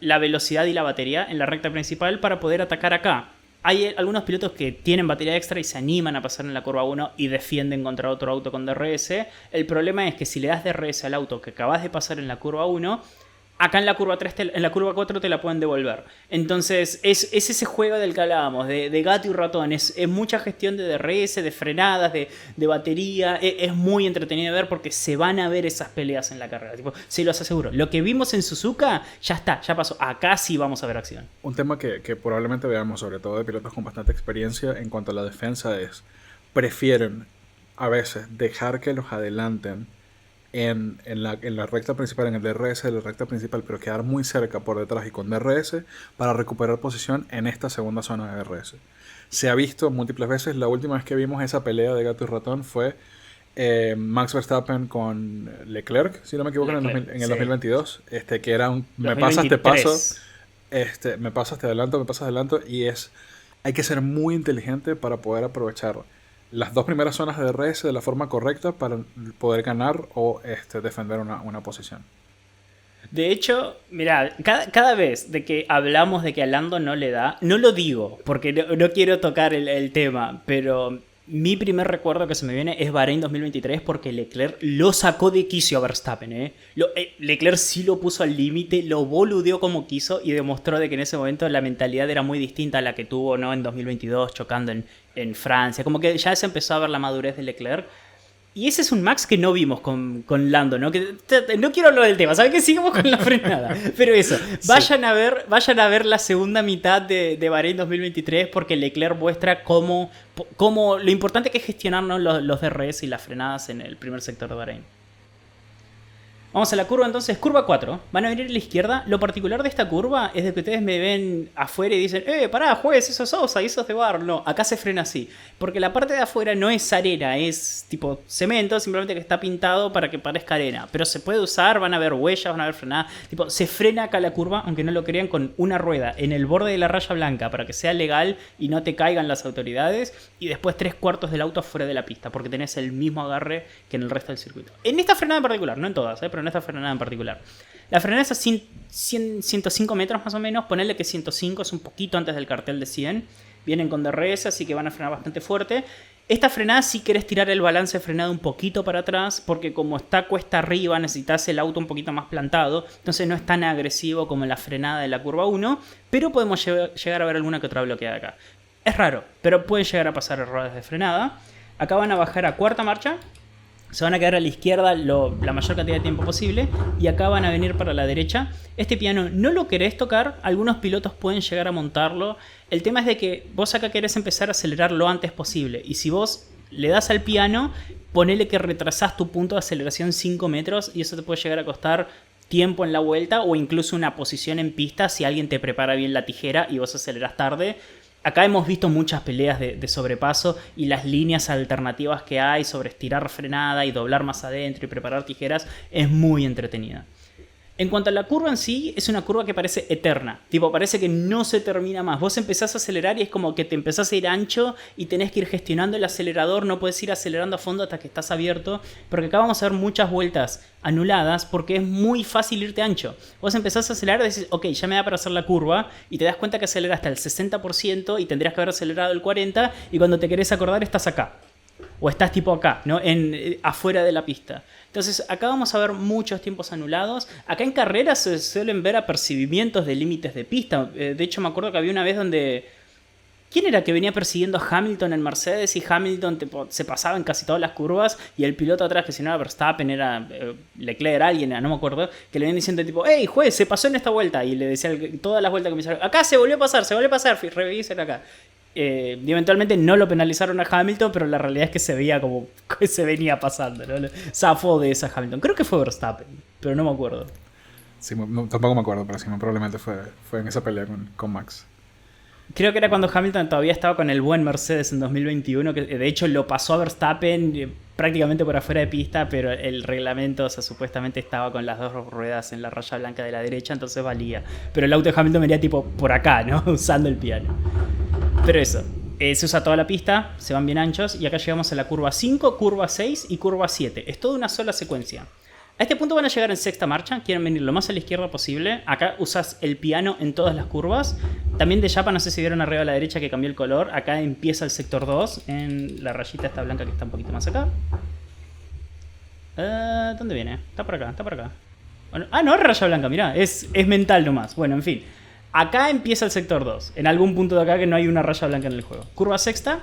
la velocidad y la batería en la recta principal para poder atacar acá. Hay algunos pilotos que tienen batería extra y se animan a pasar en la curva 1 y defienden contra otro auto con DRS. El problema es que si le das DRS al auto que acabas de pasar en la curva 1, acá en la curva 3, en la curva 4 te la pueden devolver. Entonces es ese juego del que hablábamos, de gato y ratón. Es mucha gestión de DRS, de frenadas, de batería. Es muy entretenido de ver porque se van a ver esas peleas en la carrera. Tipo, se los aseguro. Lo que vimos en Suzuka, ya está, ya pasó. Acá sí vamos a ver acción. Un tema que probablemente veamos, sobre todo de pilotos con bastante experiencia en cuanto a la defensa, es prefieren a veces dejar que los adelanten en la recta principal, en el DRS de la recta principal, pero quedar muy cerca por detrás y con DRS para recuperar posición en esta segunda zona de DRS. Se ha visto múltiples veces. La última vez que vimos esa pelea de gato y ratón fue Max Verstappen con Leclerc, si no me equivoco, en el 2022, que era un 2023. me pasas, te paso, me pasas, te adelanto, me pasas, adelanto, y hay que ser muy inteligente para poder aprovechar las dos primeras zonas de DRS de la forma correcta para poder ganar o defender una posición. De hecho, mirá, cada vez de que hablamos de que a Lando no le da, no lo digo porque no quiero tocar el tema, pero mi primer recuerdo que se me viene es Bahrein 2023 porque Leclerc lo sacó de quicio a Verstappen. Leclerc sí lo puso al límite, lo boludeó como quiso y demostró de que en ese momento la mentalidad era muy distinta a la que tuvo, ¿no?, en 2022 chocando en Francia. Como que ya se empezó a ver la madurez de Leclerc. Y ese es un Max que no vimos con Lando, ¿no? No quiero hablar del tema, ¿saben qué? Sigamos con la frenada. Pero eso, vayan a ver la segunda mitad de Bahrein 2023 porque Leclerc muestra cómo lo importante que es gestionar, ¿no?, los DRS y las frenadas en el primer sector de Bahrein. Vamos a la curva entonces, curva 4. Van a venir a la izquierda. Lo particular de esta curva es de que ustedes me ven afuera y dicen, pará, juez, eso es Sousa y eso es de bar. No, acá se frena así. Porque la parte de afuera no es arena, es tipo cemento, simplemente que está pintado para que parezca arena. Pero se puede usar, van a ver huellas, van a ver frenadas. Tipo, se frena acá la curva, aunque no lo crean, con una rueda en el borde de la raya blanca para que sea legal y no te caigan las autoridades. Y después 3/4 del auto fuera de la pista, porque tenés el mismo agarre que en el resto del circuito. En esta frenada en particular, no en todas, pero en esta frenada en particular. La frenada es a 105 metros más o menos. Ponerle que 105 es un poquito antes del cartel de 100. Vienen con DRS, así que van a frenar bastante fuerte. Esta frenada, si querés tirar el balance de frenada un poquito para atrás, porque como está cuesta arriba, necesitas el auto un poquito más plantado. Entonces no es tan agresivo como la frenada de la curva 1. Pero podemos llegar a ver alguna que otra bloqueada acá. Es raro, pero pueden llegar a pasar errores de frenada. Acá van a bajar a cuarta marcha. Se van a quedar a la izquierda la mayor cantidad de tiempo posible. Y acá van a venir para la derecha. Este piano no lo querés tocar. Algunos pilotos pueden llegar a montarlo. El tema es de que vos acá querés empezar a acelerar lo antes posible. Y si vos le das al piano, ponele que retrasás tu punto de aceleración 5 metros. Y eso te puede llegar a costar tiempo en la vuelta. O incluso una posición en pista si alguien te prepara bien la tijera y vos acelerás tarde. Acá hemos visto muchas peleas de sobrepaso y las líneas alternativas que hay sobre estirar frenada y doblar más adentro y preparar tijeras es muy entretenida. En cuanto a la curva en sí, es una curva que parece eterna. Tipo, parece que no se termina más. Vos empezás a acelerar y es como que te empezás a ir ancho y tenés que ir gestionando el acelerador. No puedes ir acelerando a fondo hasta que estás abierto. Porque acá vamos a ver muchas vueltas anuladas porque es muy fácil irte ancho. Vos empezás a acelerar y decís, ok, ya me da para hacer la curva. Y te das cuenta que acelera hasta el 60% y tendrías que haber acelerado el 40%. Y cuando te querés acordar estás acá. O estás tipo acá, ¿no? Afuera de la pista. Entonces acá vamos a ver muchos tiempos anulados. Acá en carreras se suelen ver apercibimientos de límites de pista. De hecho me acuerdo que había una vez donde... ¿Quién era que venía persiguiendo a Hamilton en Mercedes? Y Hamilton se pasaba en casi todas las curvas. Y el piloto atrás, que si no era Verstappen, era Leclerc, alguien, no me acuerdo. Que le venían diciendo tipo, hey juez, se pasó en esta vuelta. Y le decía todas las vueltas que me hicieron, acá se volvió a pasar, revisen acá. Y eventualmente no lo penalizaron a Hamilton, pero la realidad es que se veía como que se venía pasando, ¿no? Zafó de esa Hamilton. Creo que fue Verstappen, pero no me acuerdo. Sí, tampoco me acuerdo, pero sí, probablemente fue en esa pelea con Max. Creo que era cuando Hamilton todavía estaba con el buen Mercedes en 2021, que de hecho lo pasó a Verstappen prácticamente por afuera de pista, pero el reglamento, o sea, supuestamente estaba con las dos ruedas en la raya blanca de la derecha, entonces valía. Pero el auto de Hamilton venía tipo por acá, ¿no? Usando el piano. Pero eso, se usa toda la pista, se van bien anchos y acá llegamos a la curva 5, curva 6 y curva 7. Es toda una sola secuencia. A este punto van a llegar en sexta marcha, quieren venir lo más a la izquierda posible. Acá usas el piano en todas las curvas. También de Japa, no sé si vieron arriba a la derecha que cambió el color. Acá empieza el sector 2, en la rayita esta blanca que está un poquito más acá. ¿Dónde viene? Está por acá, está por acá. Ah, no es raya blanca, mirá, es mental nomás. Bueno, en fin. Acá empieza el sector 2, en algún punto de acá que no hay una raya blanca en el juego. Curva sexta,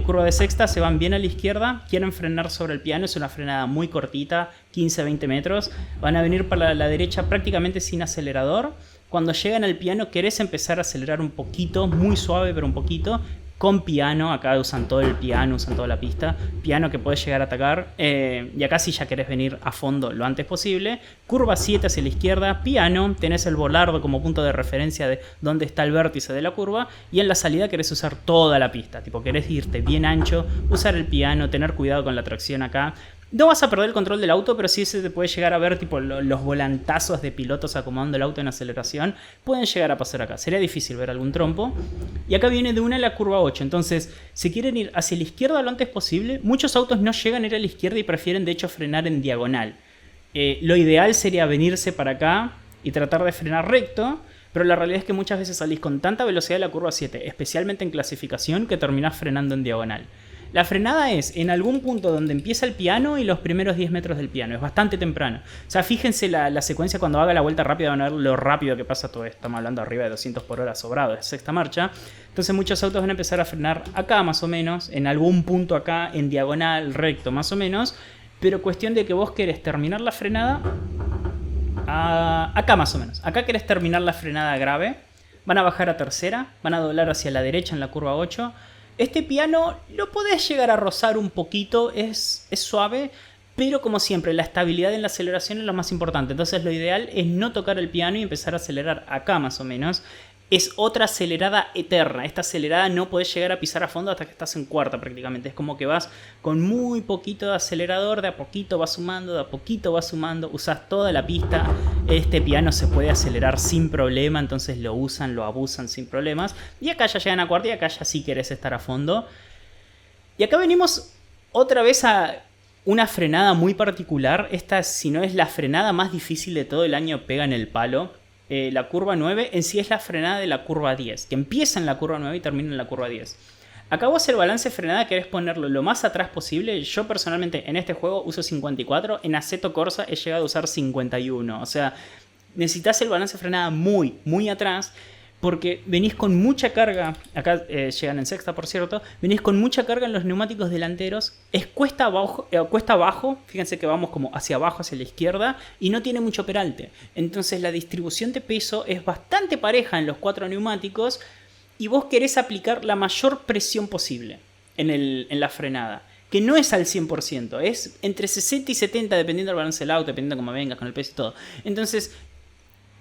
curva de sexta, se van bien a la izquierda, quieren frenar sobre el piano, es una frenada muy cortita, 15-20 metros. Van a venir para la derecha prácticamente sin acelerador. Cuando llegan al piano querés empezar a acelerar un poquito, muy suave pero un poquito. Con piano, acá usan todo el piano, usan toda la pista. Piano que puedes llegar a atacar. Y acá si ya querés venir a fondo lo antes posible. Curva 7 hacia la izquierda, piano. Tenés el volardo como punto de referencia de dónde está el vértice de la curva. Y en la salida querés usar toda la pista. Tipo, querés irte bien ancho, usar el piano, tener cuidado con la tracción acá. No vas a perder el control del auto, pero sí se te puede llegar a ver tipo los volantazos de pilotos acomodando el auto en aceleración. Pueden llegar a pasar acá. Sería difícil ver algún trompo. Y acá viene de una la curva 8. Entonces, si quieren ir hacia la izquierda lo antes posible, muchos autos no llegan a ir a la izquierda y prefieren de hecho frenar en diagonal. Lo ideal sería venirse para acá y tratar de frenar recto. Pero la realidad es que muchas veces salís con tanta velocidad de la curva 7, especialmente en clasificación, que terminás frenando en diagonal. La frenada es en algún punto donde empieza el piano y los primeros 10 metros del piano. Es bastante temprano. O sea, fíjense la secuencia cuando haga la vuelta rápida, van a ver lo rápido que pasa todo esto. Estamos hablando arriba de 200 por hora sobrado, es sexta marcha. Entonces muchos autos van a empezar a frenar acá más o menos, en algún punto acá, en diagonal, recto más o menos. Pero cuestión de que vos querés terminar la frenada acá más o menos. Acá querés terminar la frenada grave. Van a bajar a tercera, van a doblar hacia la derecha en la curva 8. Este piano lo podés llegar a rozar un poquito, es suave, pero como siempre, la estabilidad en la aceleración es lo más importante. Entonces lo ideal es no tocar el piano y empezar a acelerar acá más o menos. Es otra acelerada eterna. Esta acelerada no podés llegar a pisar a fondo hasta que estás en cuarta prácticamente. Es como que vas con muy poquito de acelerador, de a poquito vas sumando, de a poquito vas sumando. Usás toda la pista. Este piano se puede acelerar sin problema, entonces lo usan, lo abusan sin problemas. Y acá ya llegan a cuarta y acá ya sí querés estar a fondo. Y acá venimos otra vez a una frenada muy particular. Esta, si no es la frenada más difícil de todo el año, pega en el palo. La curva 9 en sí es la frenada de la curva 10, que empieza en la curva 9 y termina en la curva 10. Acá vos el balance de frenada querés ponerlo lo más atrás posible. Yo personalmente en este juego uso 54, en Assetto Corsa he llegado a usar 51. O sea, necesitas el balance de frenada muy, muy atrás, porque venís con mucha carga. Acá llegan en sexta, por cierto. Venís con mucha carga en los neumáticos delanteros. Es cuesta abajo. Fíjense que vamos como hacia abajo, hacia la izquierda. Y no tiene mucho peralte. Entonces la distribución de peso es bastante pareja en los cuatro neumáticos. Y vos querés aplicar la mayor presión posible en la frenada. Que no es al 100%. Es entre 60 y 70 dependiendo del balance del auto. Dependiendo de cómo vengas, con el peso y todo. Entonces,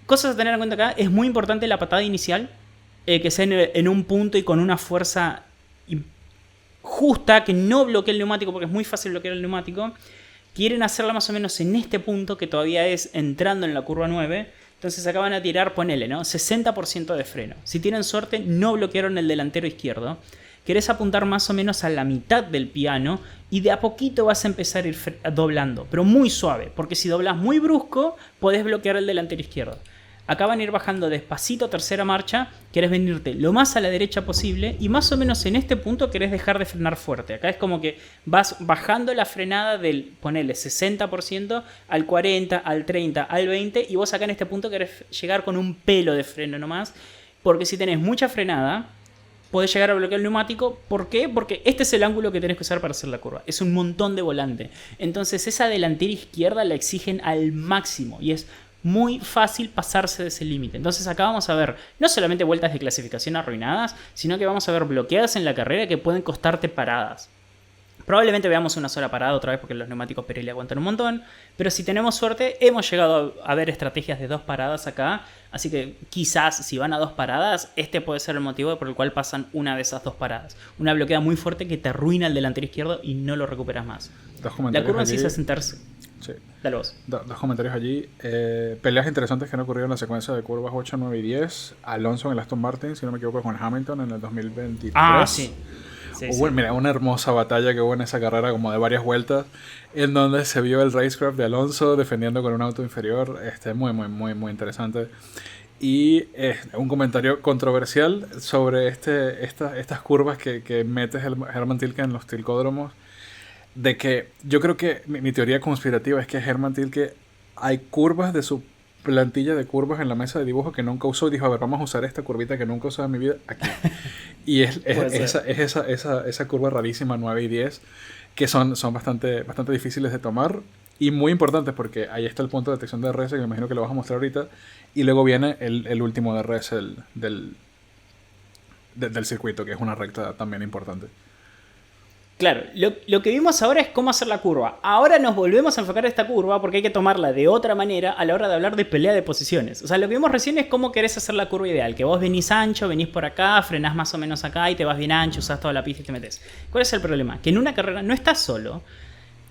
cosas a tener en cuenta acá, es muy importante la patada inicial, que sea en un punto y con una fuerza justa, que no bloquee el neumático, porque es muy fácil bloquear el neumático. Quieren hacerla más o menos en este punto, que todavía es entrando en la curva 9. Entonces acá van a tirar, ponele, ¿no? 60% de freno. Si tienen suerte, no bloquearon el delantero izquierdo. Querés apuntar más o menos a la mitad del piano y de a poquito vas a empezar a ir doblando, pero muy suave, porque si doblas muy brusco, podés bloquear el delantero izquierdo. Acá van a ir bajando despacito, tercera marcha, querés venirte lo más a la derecha posible y más o menos en este punto querés dejar de frenar fuerte. Acá es como que vas bajando la frenada del, ponele, 60% al 40%, al 30%, al 20% y vos acá en este punto querés llegar con un pelo de freno nomás, porque si tenés mucha frenada, podés llegar a bloquear el neumático. ¿Por qué? Porque este es el ángulo que tenés que usar para hacer la curva. Es un montón de volante. Entonces esa delantera izquierda la exigen al máximo y es muy fácil pasarse de ese límite. Entonces acá vamos a ver no solamente vueltas de clasificación arruinadas, sino que vamos a ver bloqueadas en la carrera que pueden costarte paradas. Probablemente veamos una sola parada otra vez porque los neumáticos Pirelli aguantan un montón. Pero si tenemos suerte, hemos llegado a ver estrategias de 2 paradas acá. Así que quizás si van a 2 paradas, este puede ser el motivo por el cual pasan una de esas 2 paradas. Una bloqueada muy fuerte que te arruina el delantero izquierdo y no lo recuperas más. La curva en sí se hace en tercera. Sí. Dale vos. Dos comentarios allí. Peleas interesantes que han ocurrido en la secuencia de curvas 8, 9 y 10. Alonso en el Aston Martin, si no me equivoco, con Hamilton en el 2023. Ah, sí. Sí, Hubo, mira, una hermosa batalla que hubo en esa carrera como de varias vueltas, en donde se vio el racecraft de Alonso defendiendo con un auto inferior. Muy interesante. Y un comentario controversial sobre estas curvas que metes el Hermann Tilke en los tilcódromos, de que yo creo que mi teoría conspirativa es que Hermann Tilke, hay curvas de su plantilla de curvas en la mesa de dibujo que nunca usó, y dijo, a ver, vamos a usar esta curvita que nunca he usado en mi vida aquí. Y es esa curva rarísima 9 y 10, que son bastante difíciles de tomar y muy importantes, porque ahí está el punto de detección de DRS, que me imagino que lo vas a mostrar ahorita, y luego viene el último DRS del circuito, que es una recta también importante. Claro, lo que vimos ahora es cómo hacer la curva. Ahora nos volvemos a enfocar esta curva porque hay que tomarla de otra manera a la hora de hablar de pelea de posiciones. O sea, lo que vimos recién es cómo querés hacer la curva ideal. Que vos venís ancho, venís por acá, frenás más o menos acá y te vas bien ancho, usás toda la pista y te metés. ¿Cuál es el problema? Que en una carrera no estás solo.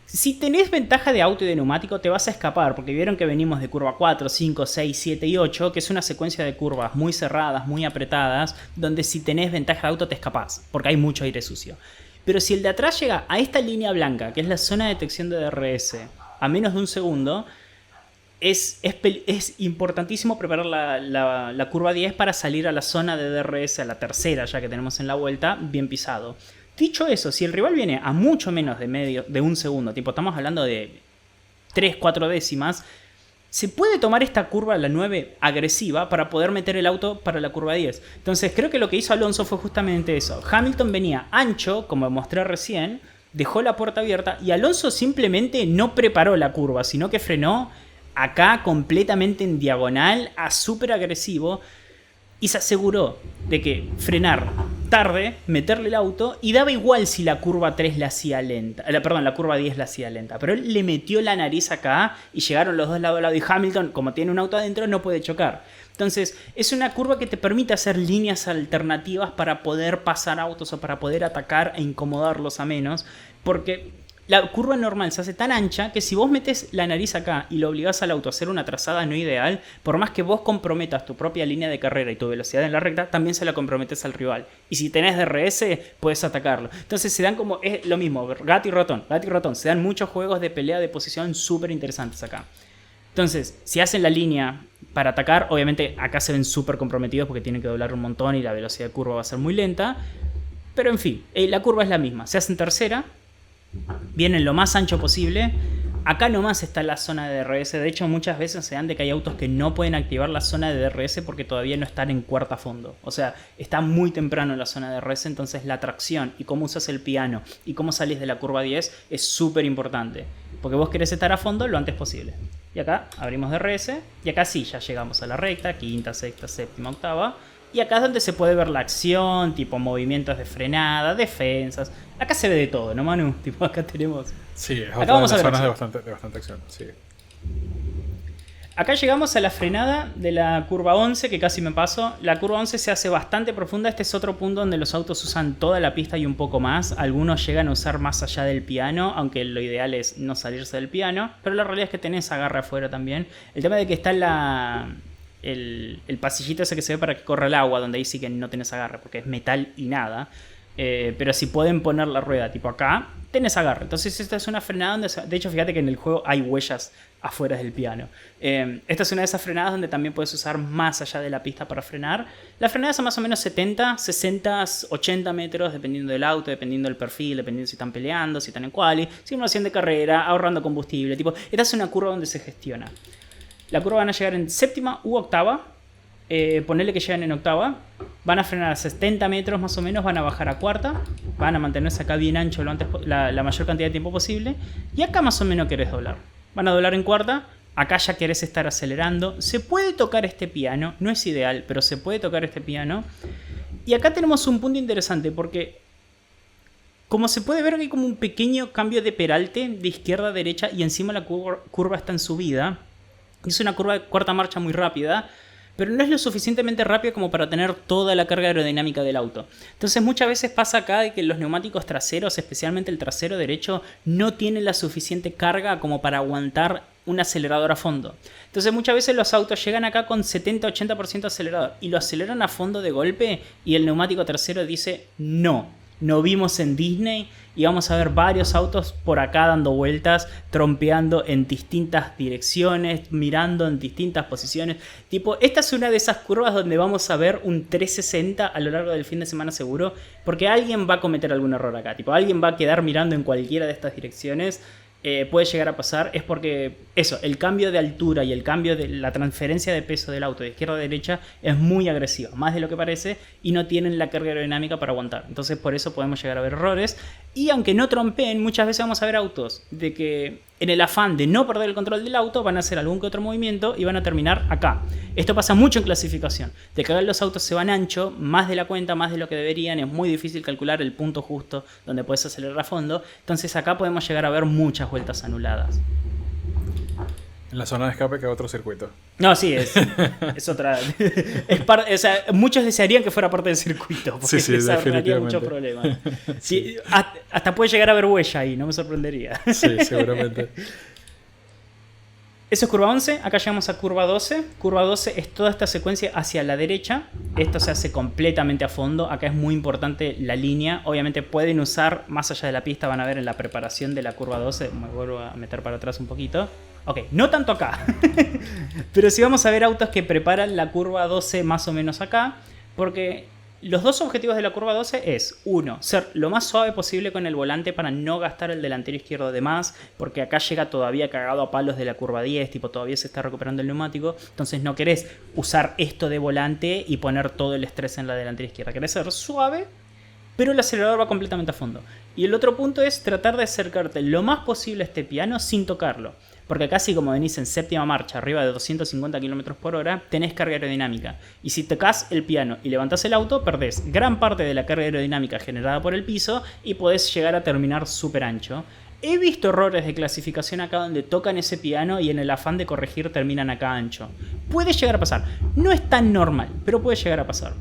Si tenés ventaja de auto y de neumático te vas a escapar, porque vieron que venimos de curva 4, 5, 6, 7 y 8, que es una secuencia de curvas muy cerradas, muy apretadas, donde si tenés ventaja de auto te escapás, porque hay mucho aire sucio. Pero si el de atrás llega a esta línea blanca, que es la zona de detección de DRS, a menos de un segundo, es importantísimo preparar la curva 10 para salir a la zona de DRS, a la tercera ya que tenemos en la vuelta, bien pisado. Dicho eso, si el rival viene a mucho menos de un segundo, tipo estamos hablando de 3-4 décimas, se puede tomar esta curva, la 9, agresiva, para poder meter el auto para la curva 10. Entonces creo que lo que hizo Alonso fue justamente eso. Hamilton venía ancho, como mostré recién, dejó la puerta abierta y Alonso simplemente no preparó la curva, sino que frenó acá completamente en diagonal, a súper agresivo, y se aseguró de que frenar tarde, meterle el auto, y daba igual si la curva 3 la hacía lenta. La curva 10 la hacía lenta. Pero él le metió la nariz acá y llegaron los dos lado a lado. Y Hamilton, como tiene un auto adentro, no puede chocar. Entonces, es una curva que te permite hacer líneas alternativas para poder pasar autos o para poder atacar e incomodarlos a menos. Porque la curva normal se hace tan ancha que si vos metes la nariz acá y lo obligás al auto a hacer una trazada no ideal, por más que vos comprometas tu propia línea de carrera y tu velocidad en la recta, también se la comprometes al rival. Y si tenés DRS, puedes atacarlo. Entonces se dan como, es lo mismo, gato y ratón, se dan muchos juegos de pelea de posición súper interesantes acá. Entonces, si hacen la línea para atacar, obviamente acá se ven súper comprometidos porque tienen que doblar un montón y la velocidad de curva va a ser muy lenta. Pero en fin, la curva es la misma. Se hace en tercera, vienen lo más ancho posible. Acá nomás está la zona de DRS. De hecho, muchas veces se dan de que hay autos que no pueden activar la zona de DRS porque todavía no están en cuarta fondo. O sea, está muy temprano en la zona de DRS. Entonces la tracción y cómo usas el piano y cómo salís de la curva 10 es súper importante. Porque vos querés estar a fondo lo antes posible. Y acá abrimos DRS. Y acá sí, ya llegamos a la recta. Quinta, sexta, séptima, octava. Y acá es donde se puede ver la acción, tipo movimientos de frenada, defensas. Acá se ve de todo, ¿no, Manu? Tipo, acá tenemos... Sí, es acá otra vamos de a las ver zonas de bastante acción. Sí. Acá llegamos a la frenada de la curva 11, que casi me paso. La curva 11 se hace bastante profunda. Este es otro punto donde los autos usan toda la pista y un poco más. Algunos llegan a usar más allá del piano, aunque lo ideal es no salirse del piano. Pero la realidad es que tenés agarre afuera también. El tema de que está el pasillito ese que se ve para que corra el agua, donde ahí sí que no tenés agarre, porque es metal y nada. Pero si pueden poner la rueda tipo acá, tenés agarre. Entonces esta es una frenada donde... De hecho, fíjate que en el juego hay huellas afuera del piano. Esta es una de esas frenadas donde también puedes usar más allá de la pista para frenar. Las frenadas son más o menos 70, 60, 80 metros, dependiendo del auto, dependiendo del perfil, dependiendo si están peleando, si están en quali, simulación de carrera, ahorrando combustible. Tipo, esta es una curva donde se gestiona. La curva van a llegar en séptima u octava. Ponerle que llegan en octava. Van a frenar a 70 metros más o menos. Van a bajar a cuarta. Van a mantenerse acá bien ancho la mayor cantidad de tiempo posible. Y acá más o menos querés doblar. Van a doblar en cuarta. Acá ya querés estar acelerando. Se puede tocar este piano. No es ideal, pero se puede tocar este piano. Y acá tenemos un punto interesante porque... Como se puede ver, hay como un pequeño cambio de peralte de izquierda a derecha. Y encima la curva está en subida. Es una curva de cuarta marcha muy rápida. pero no es lo suficientemente rápido como para tener toda la carga aerodinámica del auto. Entonces muchas veces pasa acá de que los neumáticos traseros, especialmente el trasero derecho, no tienen la suficiente carga como para aguantar un acelerador a fondo. Entonces muchas veces los autos llegan acá con 70-80% acelerador y lo aceleran a fondo de golpe y el neumático trasero dice no vimos en Disney y vamos a ver varios autos por acá dando vueltas, trompeando en distintas direcciones, mirando en distintas posiciones. Tipo, esta es una de esas curvas donde vamos a ver un 360 a lo largo del fin de semana seguro, porque alguien va a cometer algún error acá. Tipo, alguien va a quedar mirando en cualquiera de estas direcciones. Puede llegar a pasar, es porque eso, el cambio de altura y el cambio de la transferencia de peso del auto de izquierda a derecha es muy agresiva, más de lo que parece, y no tienen la carga aerodinámica para aguantar. Entonces por eso podemos llegar a ver errores, y aunque no trompeen, muchas veces vamos a ver autos de que en el afán de no perder el control del auto van a hacer algún que otro movimiento y van a terminar acá. Esto pasa mucho en clasificación, de que acá los autos se van ancho, más de la cuenta, más de lo que deberían, es muy difícil calcular el punto justo donde puedes acelerar a fondo, entonces acá podemos llegar a ver muchas vueltas anuladas. En la zona de escape queda otro circuito. No, sí, es otra. O sea, muchos desearían que fuera parte del circuito, porque Sí, les ahorraría definitivamente. muchos problemas. Sí, hasta puede llegar a haber huella ahí, no me sorprendería. Sí, seguramente. Eso es curva 11, acá llegamos a curva 12. Curva 12 es toda esta secuencia hacia la derecha. Esto se hace completamente a fondo. Acá es muy importante la línea. Obviamente pueden usar, más allá de la pista, van a ver en la preparación de la curva 12. Me vuelvo a meter para atrás un poquito. Ok, no tanto acá. Pero sí vamos a ver autos que preparan la curva 12 más o menos acá. Porque los dos objetivos de la curva 12 es, uno, ser lo más suave posible con el volante para no gastar el delantero izquierdo de más, porque acá llega todavía cagado a palos de la curva 10, tipo todavía se está recuperando el neumático, entonces no querés usar esto de volante y poner todo el estrés en la delantera izquierda, querés ser suave, pero el acelerador va completamente a fondo. Y el otro punto es tratar de acercarte lo más posible a este piano sin tocarlo. Porque acá, si como venís en séptima marcha, arriba de 250 km por hora, tenés carga aerodinámica. Y si tocas el piano y levantás el auto, perdés gran parte de la carga aerodinámica generada por el piso y podés llegar a terminar súper ancho. He visto errores de clasificación acá donde tocan ese piano y en el afán de corregir terminan acá ancho. Puede llegar a pasar. No es tan normal, pero puede llegar a pasar.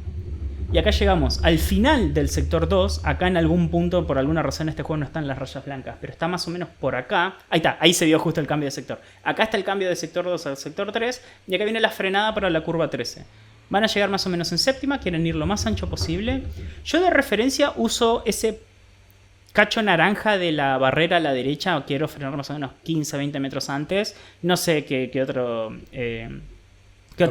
Y acá llegamos al final del sector 2. Acá en algún punto, por alguna razón, este juego no está en las rayas blancas, pero está más o menos por acá. Ahí está, ahí se dio justo el cambio de sector. Acá está el cambio de sector 2 al sector 3. Y acá viene la frenada para la curva 13. Van a llegar más o menos en séptima, quieren ir lo más ancho posible. Yo de referencia uso ese cacho naranja de la barrera a la derecha. Quiero frenar más o menos 15-20 metros antes. No sé qué otro... ¿Qué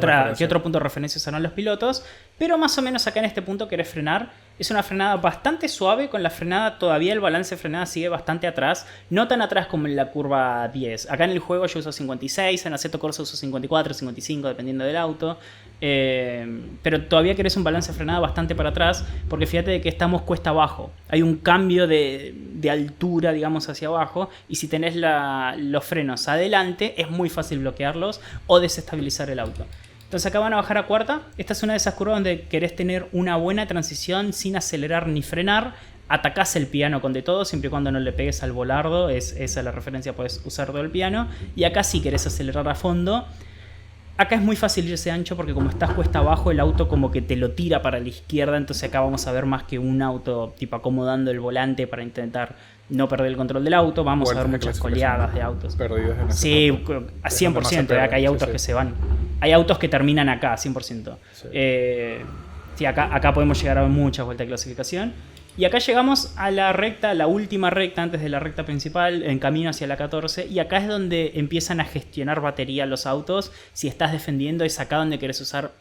otro punto de referencia usaron los pilotos? Pero más o menos acá en este punto querés frenar. Es una frenada bastante suave. Con la frenada todavía el balance de frenada sigue bastante atrás. No tan atrás como en la curva 10. Acá en el juego yo uso 56. En Assetto Corsa uso 54, 55 dependiendo del auto. Pero todavía querés un balance de frenada bastante para atrás. Porque fíjate de que estamos cuesta abajo. Hay un cambio de altura, digamos, hacia abajo. Y si tenés los frenos adelante, es muy fácil bloquearlos o desestabilizar el auto. Entonces acá van a bajar a cuarta. Esta es una de esas curvas donde querés tener una buena transición sin acelerar ni frenar. Atacás el piano con de todo, siempre y cuando no le pegues al volardo. Esa es la referencia, podés usar todo el piano. Y acá sí querés acelerar a fondo. Acá es muy fácil irse ancho porque como estás cuesta abajo, el auto como que te lo tira para la izquierda. Entonces acá vamos a ver más que un auto tipo acomodando el volante para intentar no perder el control del auto. Vamos a ver muchas coleadas de autos. Perdidos en sí, a 100%. Acá hay autos que se van. Hay autos que terminan acá, 100%. Sí, sí acá podemos llegar a ver muchas vueltas de clasificación. Y acá llegamos a la recta, la última recta antes de la recta principal, en camino hacia la 14. Y acá es donde empiezan a gestionar batería los autos. Si estás defendiendo, es acá donde querés usar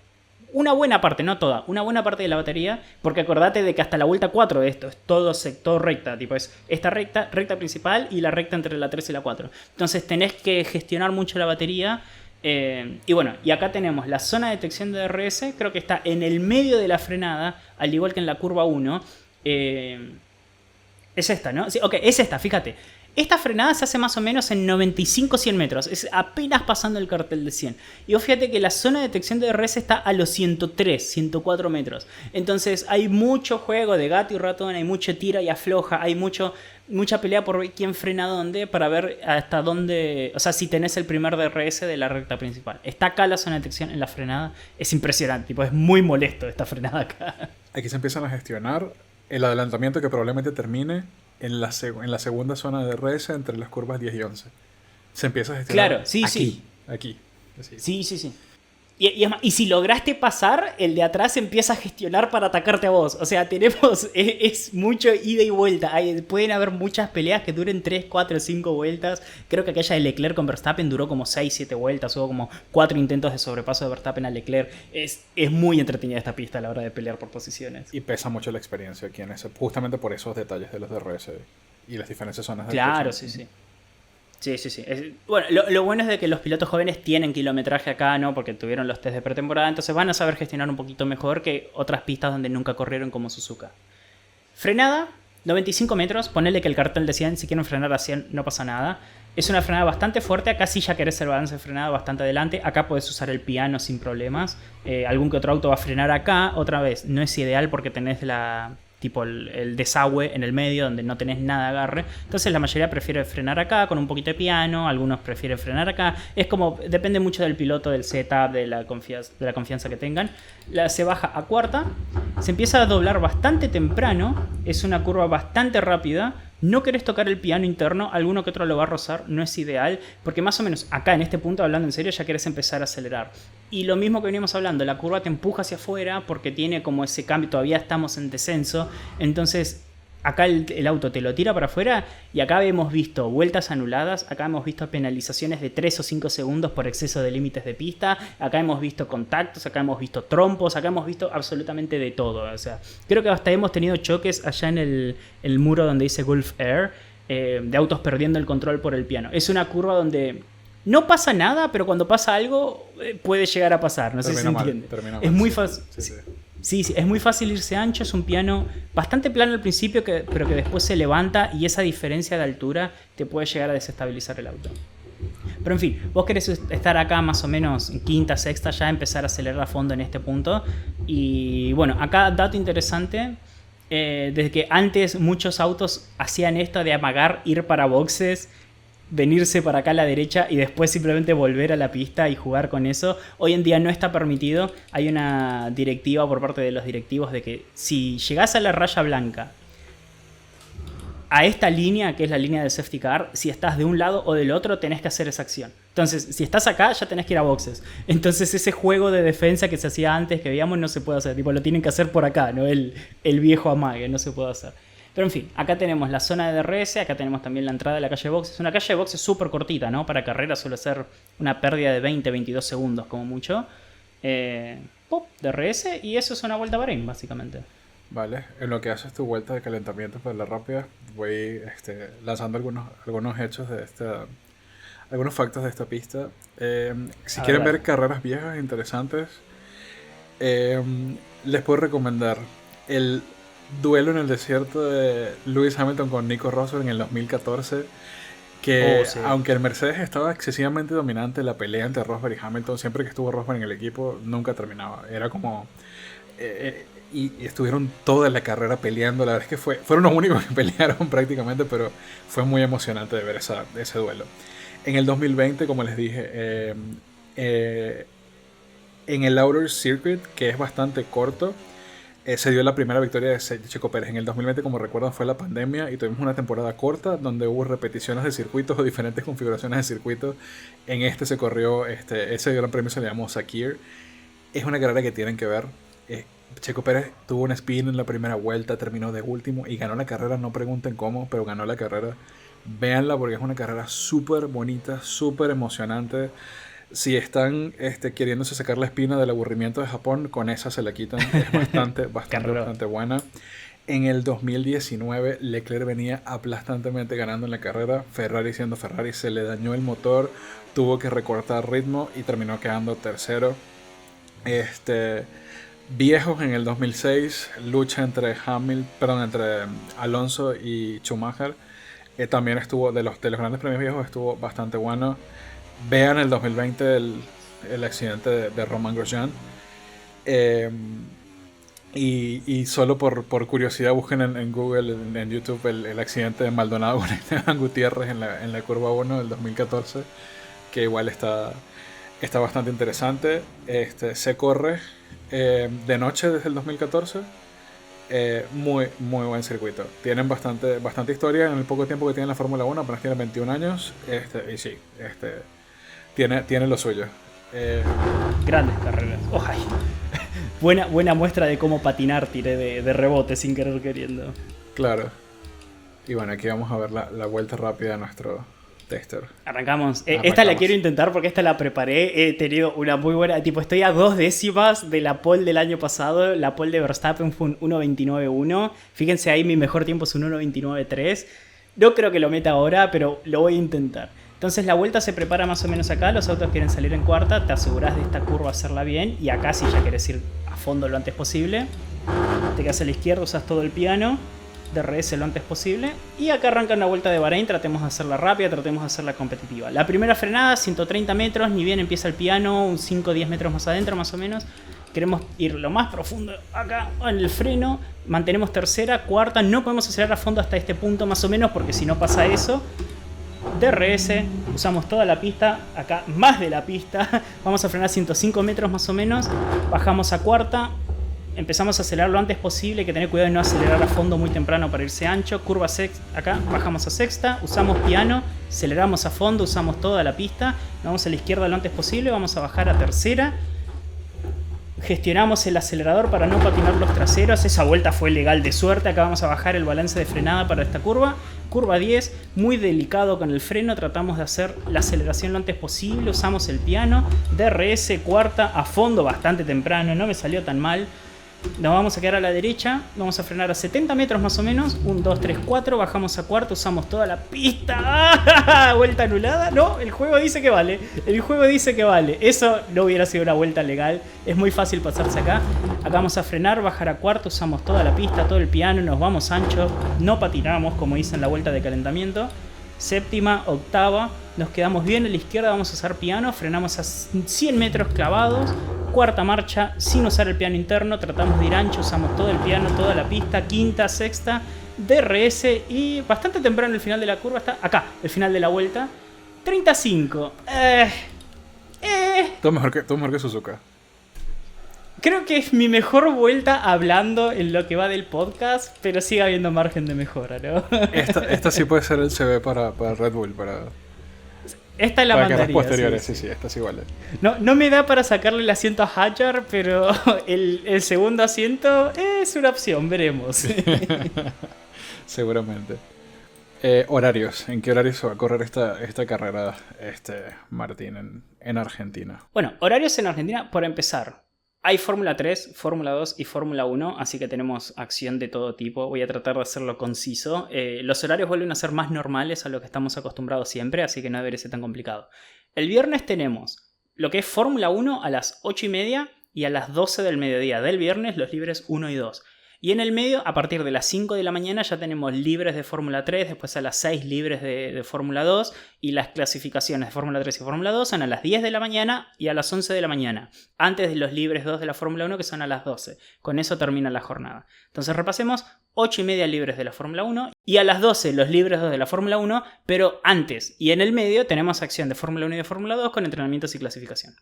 una buena parte, no toda, una buena parte de la batería. Porque acordate de que hasta la vuelta 4 de esto es todo sector recta. Tipo es esta recta principal y la recta entre la 3 y la 4. Entonces tenés que gestionar mucho la batería. Y bueno, y acá tenemos la zona de detección de DRS. Creo que está en el medio de la frenada, al igual que en la curva 1. Es esta, ¿no? Sí, ok, es esta, fíjate. Esta frenada se hace más o menos en 95-100 metros, es apenas pasando el cartel de 100. Y vos fíjate que la zona de detección de DRS está a los 103, 104 metros. Entonces hay mucho juego de gato y ratón, hay mucho tira y afloja, hay mucha pelea por quién frena dónde para ver hasta dónde, o sea, si tenés el primer DRS de la recta principal. Está acá la zona de detección en la frenada, es impresionante, tipo, es muy molesto esta frenada acá. Aquí se empiezan a gestionar el adelantamiento que probablemente termine en la segunda zona de DRS entre las curvas 10 y 11. Se empieza a gestionar. Claro, sí, aquí, sí. Aquí. Así. Sí. Y si lograste pasar, el de atrás empieza a gestionar para atacarte a vos. O sea, tenemos. Es mucho ida y vuelta. Pueden haber muchas peleas que duren 3, 4, 5 vueltas. Creo que aquella de Leclerc con Verstappen duró como 6, 7 vueltas. Hubo como 4 intentos de sobrepaso de Verstappen a Leclerc. Es muy entretenida esta pista a la hora de pelear por posiciones. Y pesa mucho la experiencia aquí en ese. Justamente por esos detalles de los DRS y las diferentes zonas de Claro, detección. sí. Sí. Bueno, lo bueno es de que los pilotos jóvenes tienen kilometraje acá, ¿no? Porque tuvieron los test de pretemporada, entonces van a saber gestionar un poquito mejor que otras pistas donde nunca corrieron como Suzuka. Frenada, 95 metros, ponele que el cartel de 100, si quieren frenar a 100 no pasa nada. Es una frenada bastante fuerte, acá sí ya querés el balance de frenada bastante adelante, acá podés usar el piano sin problemas. Algún que otro auto va a frenar acá, otra vez, no es ideal porque tenés tipo el desagüe en el medio donde no tenés nada de agarre. Entonces la mayoría prefiere frenar acá con un poquito de piano, algunos prefieren frenar acá. Es como, depende mucho del piloto, del setup, de la confianza que tengan. Se baja a cuarta, se empieza a doblar bastante temprano, es una curva bastante rápida. No querés tocar el piano interno, alguno que otro lo va a rozar, no es ideal, porque más o menos acá en este punto, hablando en serio, ya querés empezar a acelerar. Y lo mismo que veníamos hablando, la curva te empuja hacia afuera porque tiene como ese cambio, todavía estamos en descenso, entonces acá el auto te lo tira para afuera y acá hemos visto vueltas anuladas, acá hemos visto penalizaciones de 3 o 5 segundos por exceso de límites de pista, acá hemos visto contactos, acá hemos visto trompos, acá hemos visto absolutamente de todo. O sea, creo que hasta hemos tenido choques allá en el muro donde dice Gulf Air, de autos perdiendo el control por el piano. Es una curva donde no pasa nada, pero cuando pasa algo puede llegar a pasar, no sé si se entiende. Es muy fácil. Sí, es muy fácil irse ancho, es un piano bastante plano al principio, pero que después se levanta y esa diferencia de altura te puede llegar a desestabilizar el auto. Pero en fin, vos querés estar acá más o menos en quinta, sexta, ya empezar a acelerar a fondo en este punto. Y bueno, acá dato interesante, desde que antes muchos autos hacían esto de amagar, ir para boxes, venirse para acá a la derecha y después simplemente volver a la pista y jugar con eso. Hoy en día no está permitido. Hay una directiva por parte de los directivos de que si llegás a la raya blanca, a esta línea, que es la línea del safety car, si estás de un lado o del otro, tenés que hacer esa acción. Entonces, si estás acá, ya tenés que ir a boxes. Entonces, ese juego de defensa que se hacía antes, que veíamos, no se puede hacer. Tipo, lo tienen que hacer por acá, ¿no? El viejo amague, no se puede hacer. Pero en fin, acá tenemos la zona de DRS, acá tenemos también la entrada de la calle de boxes. Una calle de boxes súper cortita, ¿no? Para carrera suele ser una pérdida de 20-22 segundos como mucho. Pop, DRS, y eso es una vuelta a Bahrein, básicamente. Vale, en lo que haces tu vuelta de calentamiento para la rápida, voy lanzando algunos hechos de algunos factos de esta pista. Si quieren ver carreras viejas interesantes, les puedo recomendar el duelo en el desierto de Lewis Hamilton con Nico Rosberg en el 2014, que sí. Aunque el Mercedes estaba excesivamente dominante, la pelea entre Rosberg y Hamilton, siempre que estuvo Rosberg en el equipo, nunca terminaba. Era como... y estuvieron toda la carrera peleando. La verdad es que fueron los únicos que pelearon prácticamente, pero fue muy emocionante de ver ese duelo. En el 2020, como les dije, en el Outer Circuit, que es bastante corto, se dio la primera victoria de Checo Pérez. En el 2020, como recuerdan, fue la pandemia y tuvimos una temporada corta donde hubo repeticiones de circuitos o diferentes configuraciones de circuitos. En se corrió, ese gran premio se le llamó Sakir. Es una carrera que tienen que ver. Checo Pérez tuvo un spin en la primera vuelta, terminó de último y ganó la carrera. No pregunten cómo, pero ganó la carrera. Véanla porque es una carrera súper bonita, súper emocionante. Si están queriéndose sacar la espina del aburrimiento de Japón, con esa se la quitan. Es bastante buena. En el 2019, Leclerc venía aplastantemente ganando en la carrera. Ferrari, siendo Ferrari, se le dañó el motor, tuvo que recortar ritmo y terminó quedando tercero. Viejos, en el 2006, lucha entre Alonso y Schumacher. También estuvo, de los grandes premios viejos, estuvo bastante bueno. Vean el 2020 el accidente de Romain Grosjean. Y solo por curiosidad busquen en Google, en YouTube, el accidente de Maldonado con Esteban Gutiérrez en la curva 1 del 2014, que igual está bastante interesante. Se corre de noche desde el 2014. Muy buen circuito. Tienen bastante historia en el poco tiempo que tienen la Fórmula 1, apenas tienen 21 años. Y sí, tiene lo suyo. Grandes carreras. Ojalá. Buena muestra de cómo patinar tiré de rebote sin querer queriendo. Claro. Y bueno, aquí vamos a ver la vuelta rápida de nuestro tester. Arrancamos. Esta la quiero intentar porque esta la preparé. He tenido una muy buena... estoy a 2 décimas de la pole del año pasado. La pole de Verstappen fue un 1.29.1. Fíjense ahí, mi mejor tiempo es un 1.29.3. No creo que lo meta ahora, pero lo voy a intentar. Entonces la vuelta se prepara más o menos acá. Los autos quieren salir en cuarta. Te aseguras de esta curva hacerla bien. Y acá, si ya quieres ir a fondo lo antes posible, te quedas a la izquierda, usas todo el piano. DRS lo antes posible. Y acá arranca una vuelta de Bahrein. Tratemos de hacerla rápida, tratemos de hacerla competitiva. La primera frenada, 130 metros. Ni bien empieza el piano, un 5-10 metros más adentro más o menos. Queremos ir lo más profundo acá en el freno. Mantenemos tercera, cuarta. No podemos acelerar a fondo hasta este punto más o menos, porque si no pasa eso. DRS, usamos toda la pista, acá más de la pista. Vamos a frenar 105 metros más o menos. Bajamos a cuarta. Empezamos a acelerar lo antes posible, hay que tener cuidado de no acelerar a fondo muy temprano para irse ancho. Curva sexta, acá bajamos a sexta, usamos piano, aceleramos a fondo, usamos toda la pista. Vamos a la izquierda lo antes posible, vamos a bajar a tercera. Gestionamos el acelerador para no patinar los traseros. Esa vuelta fue legal de suerte. Acá vamos a bajar el balance de frenada para esta curva. Curva 10, muy delicado con el freno. Tratamos de hacer la aceleración lo antes posible. Usamos el piano. DRS, cuarta, a fondo bastante temprano. No me salió tan mal. Nos vamos a quedar a la derecha. Vamos a frenar a 70 metros más o menos. 1, 2, 3, 4. Bajamos a cuarto. Usamos toda la pista. ¡Ah! Vuelta anulada. No, el juego dice que vale. El juego dice que vale. Eso no hubiera sido una vuelta legal. Es muy fácil pasarse acá. Acá vamos a frenar, bajar a cuarto. Usamos toda la pista, todo el piano. Nos vamos ancho. No patinamos como hice en la vuelta de calentamiento. Séptima, octava. Nos quedamos bien a la izquierda. Vamos a usar piano. Frenamos a 100 metros clavados. Cuarta marcha sin usar el piano interno, tratamos de ir ancho, usamos todo el piano, toda la pista. Quinta, sexta, DRS y bastante temprano el final de la curva está acá, el final de la vuelta. 35. Todo mejor que Suzuka. Creo que es mi mejor vuelta hablando en lo que va del podcast, pero sigue habiendo margen de mejora, ¿no? Esta sí puede ser el CV para Red Bull, esta la para mandaría. carreras posteriores, sí, esta es igual. No me da para sacarle el asiento a Hadjar, pero el segundo asiento es una opción, veremos. Seguramente. Horarios. ¿En qué horario se va a correr esta carrera, Martín, en Argentina? Bueno, horarios en Argentina, por empezar. Hay Fórmula 3, Fórmula 2 y Fórmula 1, así que tenemos acción de todo tipo. Voy a tratar de hacerlo conciso. Los horarios vuelven a ser más normales a lo que estamos acostumbrados siempre, así que no debería ser tan complicado. El viernes tenemos lo que es Fórmula 1 a las 8:30 y a las 12 del mediodía del viernes, los libres 1 y 2. Y en el medio, a partir de las 5 de la mañana, ya tenemos libres de Fórmula 3, después a las 6 libres de Fórmula 2, y las clasificaciones de Fórmula 3 y Fórmula 2 son a las 10 de la mañana y a las 11 de la mañana, antes de los libres 2 de la Fórmula 1, que son a las 12. Con eso termina la jornada. Entonces repasemos: 8:30 libres de la Fórmula 1 y a las 12 los libres 2 de la Fórmula 1, pero antes y en el medio tenemos acción de Fórmula 1 y de Fórmula 2 con entrenamientos y clasificación.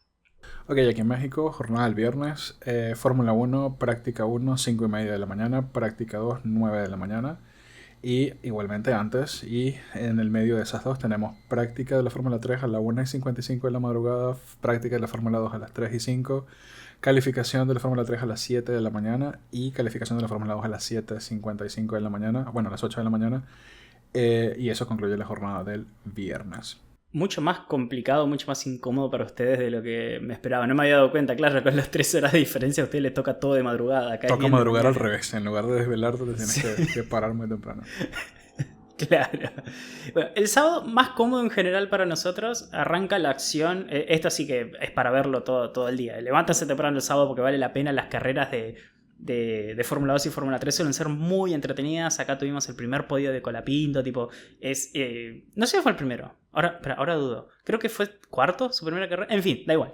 Ok, aquí en México, jornada del viernes, Fórmula 1, práctica 1, 5:30 de la mañana, práctica 2, 9 de la mañana, y igualmente antes, y en el medio de esas dos tenemos práctica de la Fórmula 3 a las 1:55 de la madrugada, práctica de la Fórmula 2 a las 3:05, calificación de la Fórmula 3 a las 7 de la mañana, y calificación de la Fórmula 2 a las 7:55 de la mañana, bueno, a las 8 de la mañana, y eso concluye la jornada del viernes. Mucho más complicado, mucho más incómodo para ustedes de lo que me esperaba. No me había dado cuenta, claro, con las 3 horas de diferencia a ustedes les toca todo de madrugada. Acá toca madrugar al revés, en lugar de desvelarte te tienes que parar muy temprano. Claro. Bueno, el sábado más cómodo en general para nosotros, arranca la acción. Esto sí que es para verlo todo el día. Levántense temprano el sábado porque vale la pena las carreras de de Fórmula 2 y Fórmula 3 suelen ser muy entretenidas. Acá tuvimos el primer podio de Colapinto, tipo, no sé si fue el primero, ahora dudo. Creo que fue cuarto, su primera carrera. En fin, da igual.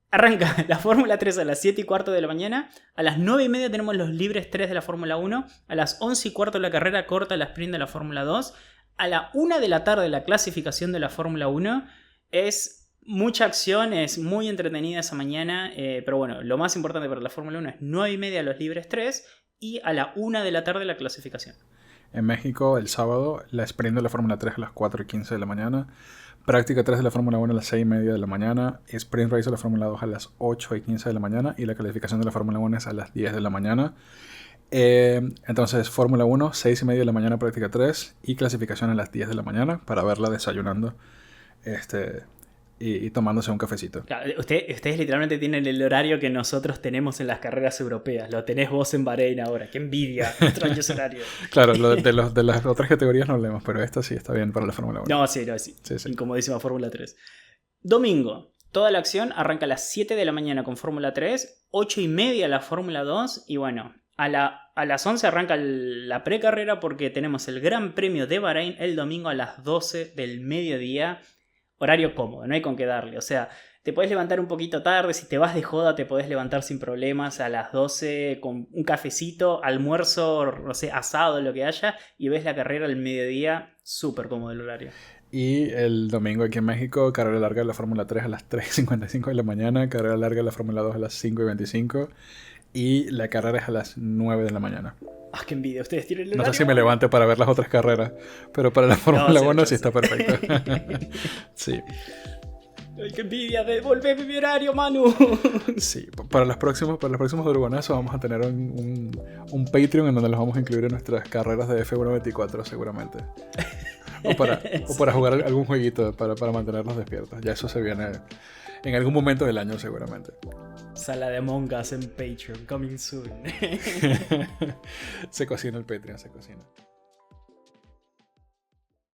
Arranca la Fórmula 3 a las 7:15 de la mañana. A las 9:30 tenemos los libres 3 de la Fórmula 1. A las 11:15 la carrera corta, la sprint de la Fórmula 2. A la 1 de la tarde la clasificación de la Fórmula 1. Es mucha acción, es muy entretenida esa mañana. Pero bueno, lo más importante para la Fórmula 1 es 9:30 los libres 3. Y a la 1 de la tarde la clasificación. En México, el sábado, la sprint de la Fórmula 3 a las 4:15 de la mañana. Práctica 3 de la Fórmula 1 a las 6:30 de la mañana. Sprint Race de la Fórmula 2 a las 8:15 de la mañana. Y la calificación de la Fórmula 1 es a las 10 de la mañana. Entonces, Fórmula 1, 6:30 de la mañana, práctica 3. Y clasificación a las 10 de la mañana para verla desayunando y tomándose un cafecito. Claro, ustedes literalmente tienen el horario que nosotros tenemos en las carreras europeas. Lo tenés vos en Bahrein ahora. ¡Qué envidia! Extraño ese horario. Claro, de las otras categorías no hablemos, pero esta sí está bien para la Fórmula 1. No, sí. Sí. Incomodísima Fórmula 3. Domingo. Toda la acción arranca a las 7 de la mañana con Fórmula 3, 8:30 la Fórmula 2 y bueno, a las 11 arranca la precarrera porque tenemos el Gran Premio de Bahrein el domingo a las 12 del mediodía. Horario cómodo, no hay con qué darle. O sea, te podés levantar un poquito tarde, si te vas de joda te podés levantar sin problemas a las 12 con un cafecito, almuerzo, no sé, asado, lo que haya, y ves la carrera al mediodía, súper cómodo el horario. Y el domingo aquí en México, carrera larga de la Fórmula 3 a las 3:55 de la mañana, carrera larga de la Fórmula 2 a las 5:25 y la carrera es a las 9 de la mañana. ¡Ah, qué envidia! Ustedes tienen el No horario. sé si me levante para ver las otras carreras, pero para la Fórmula 1 sí está perfecto. Sí. ¡Ay, qué envidia! ¡Devolveme mi horario, Manu! Sí, para los próximos Durgonazos vamos a tener un Patreon en donde los vamos a incluir en nuestras carreras de F124 seguramente. O para jugar algún jueguito para mantenernos despiertos. Ya eso se viene en algún momento del año seguramente. Sala de Among Us en Patreon, coming soon. Se cocina el Patreon, se cocina.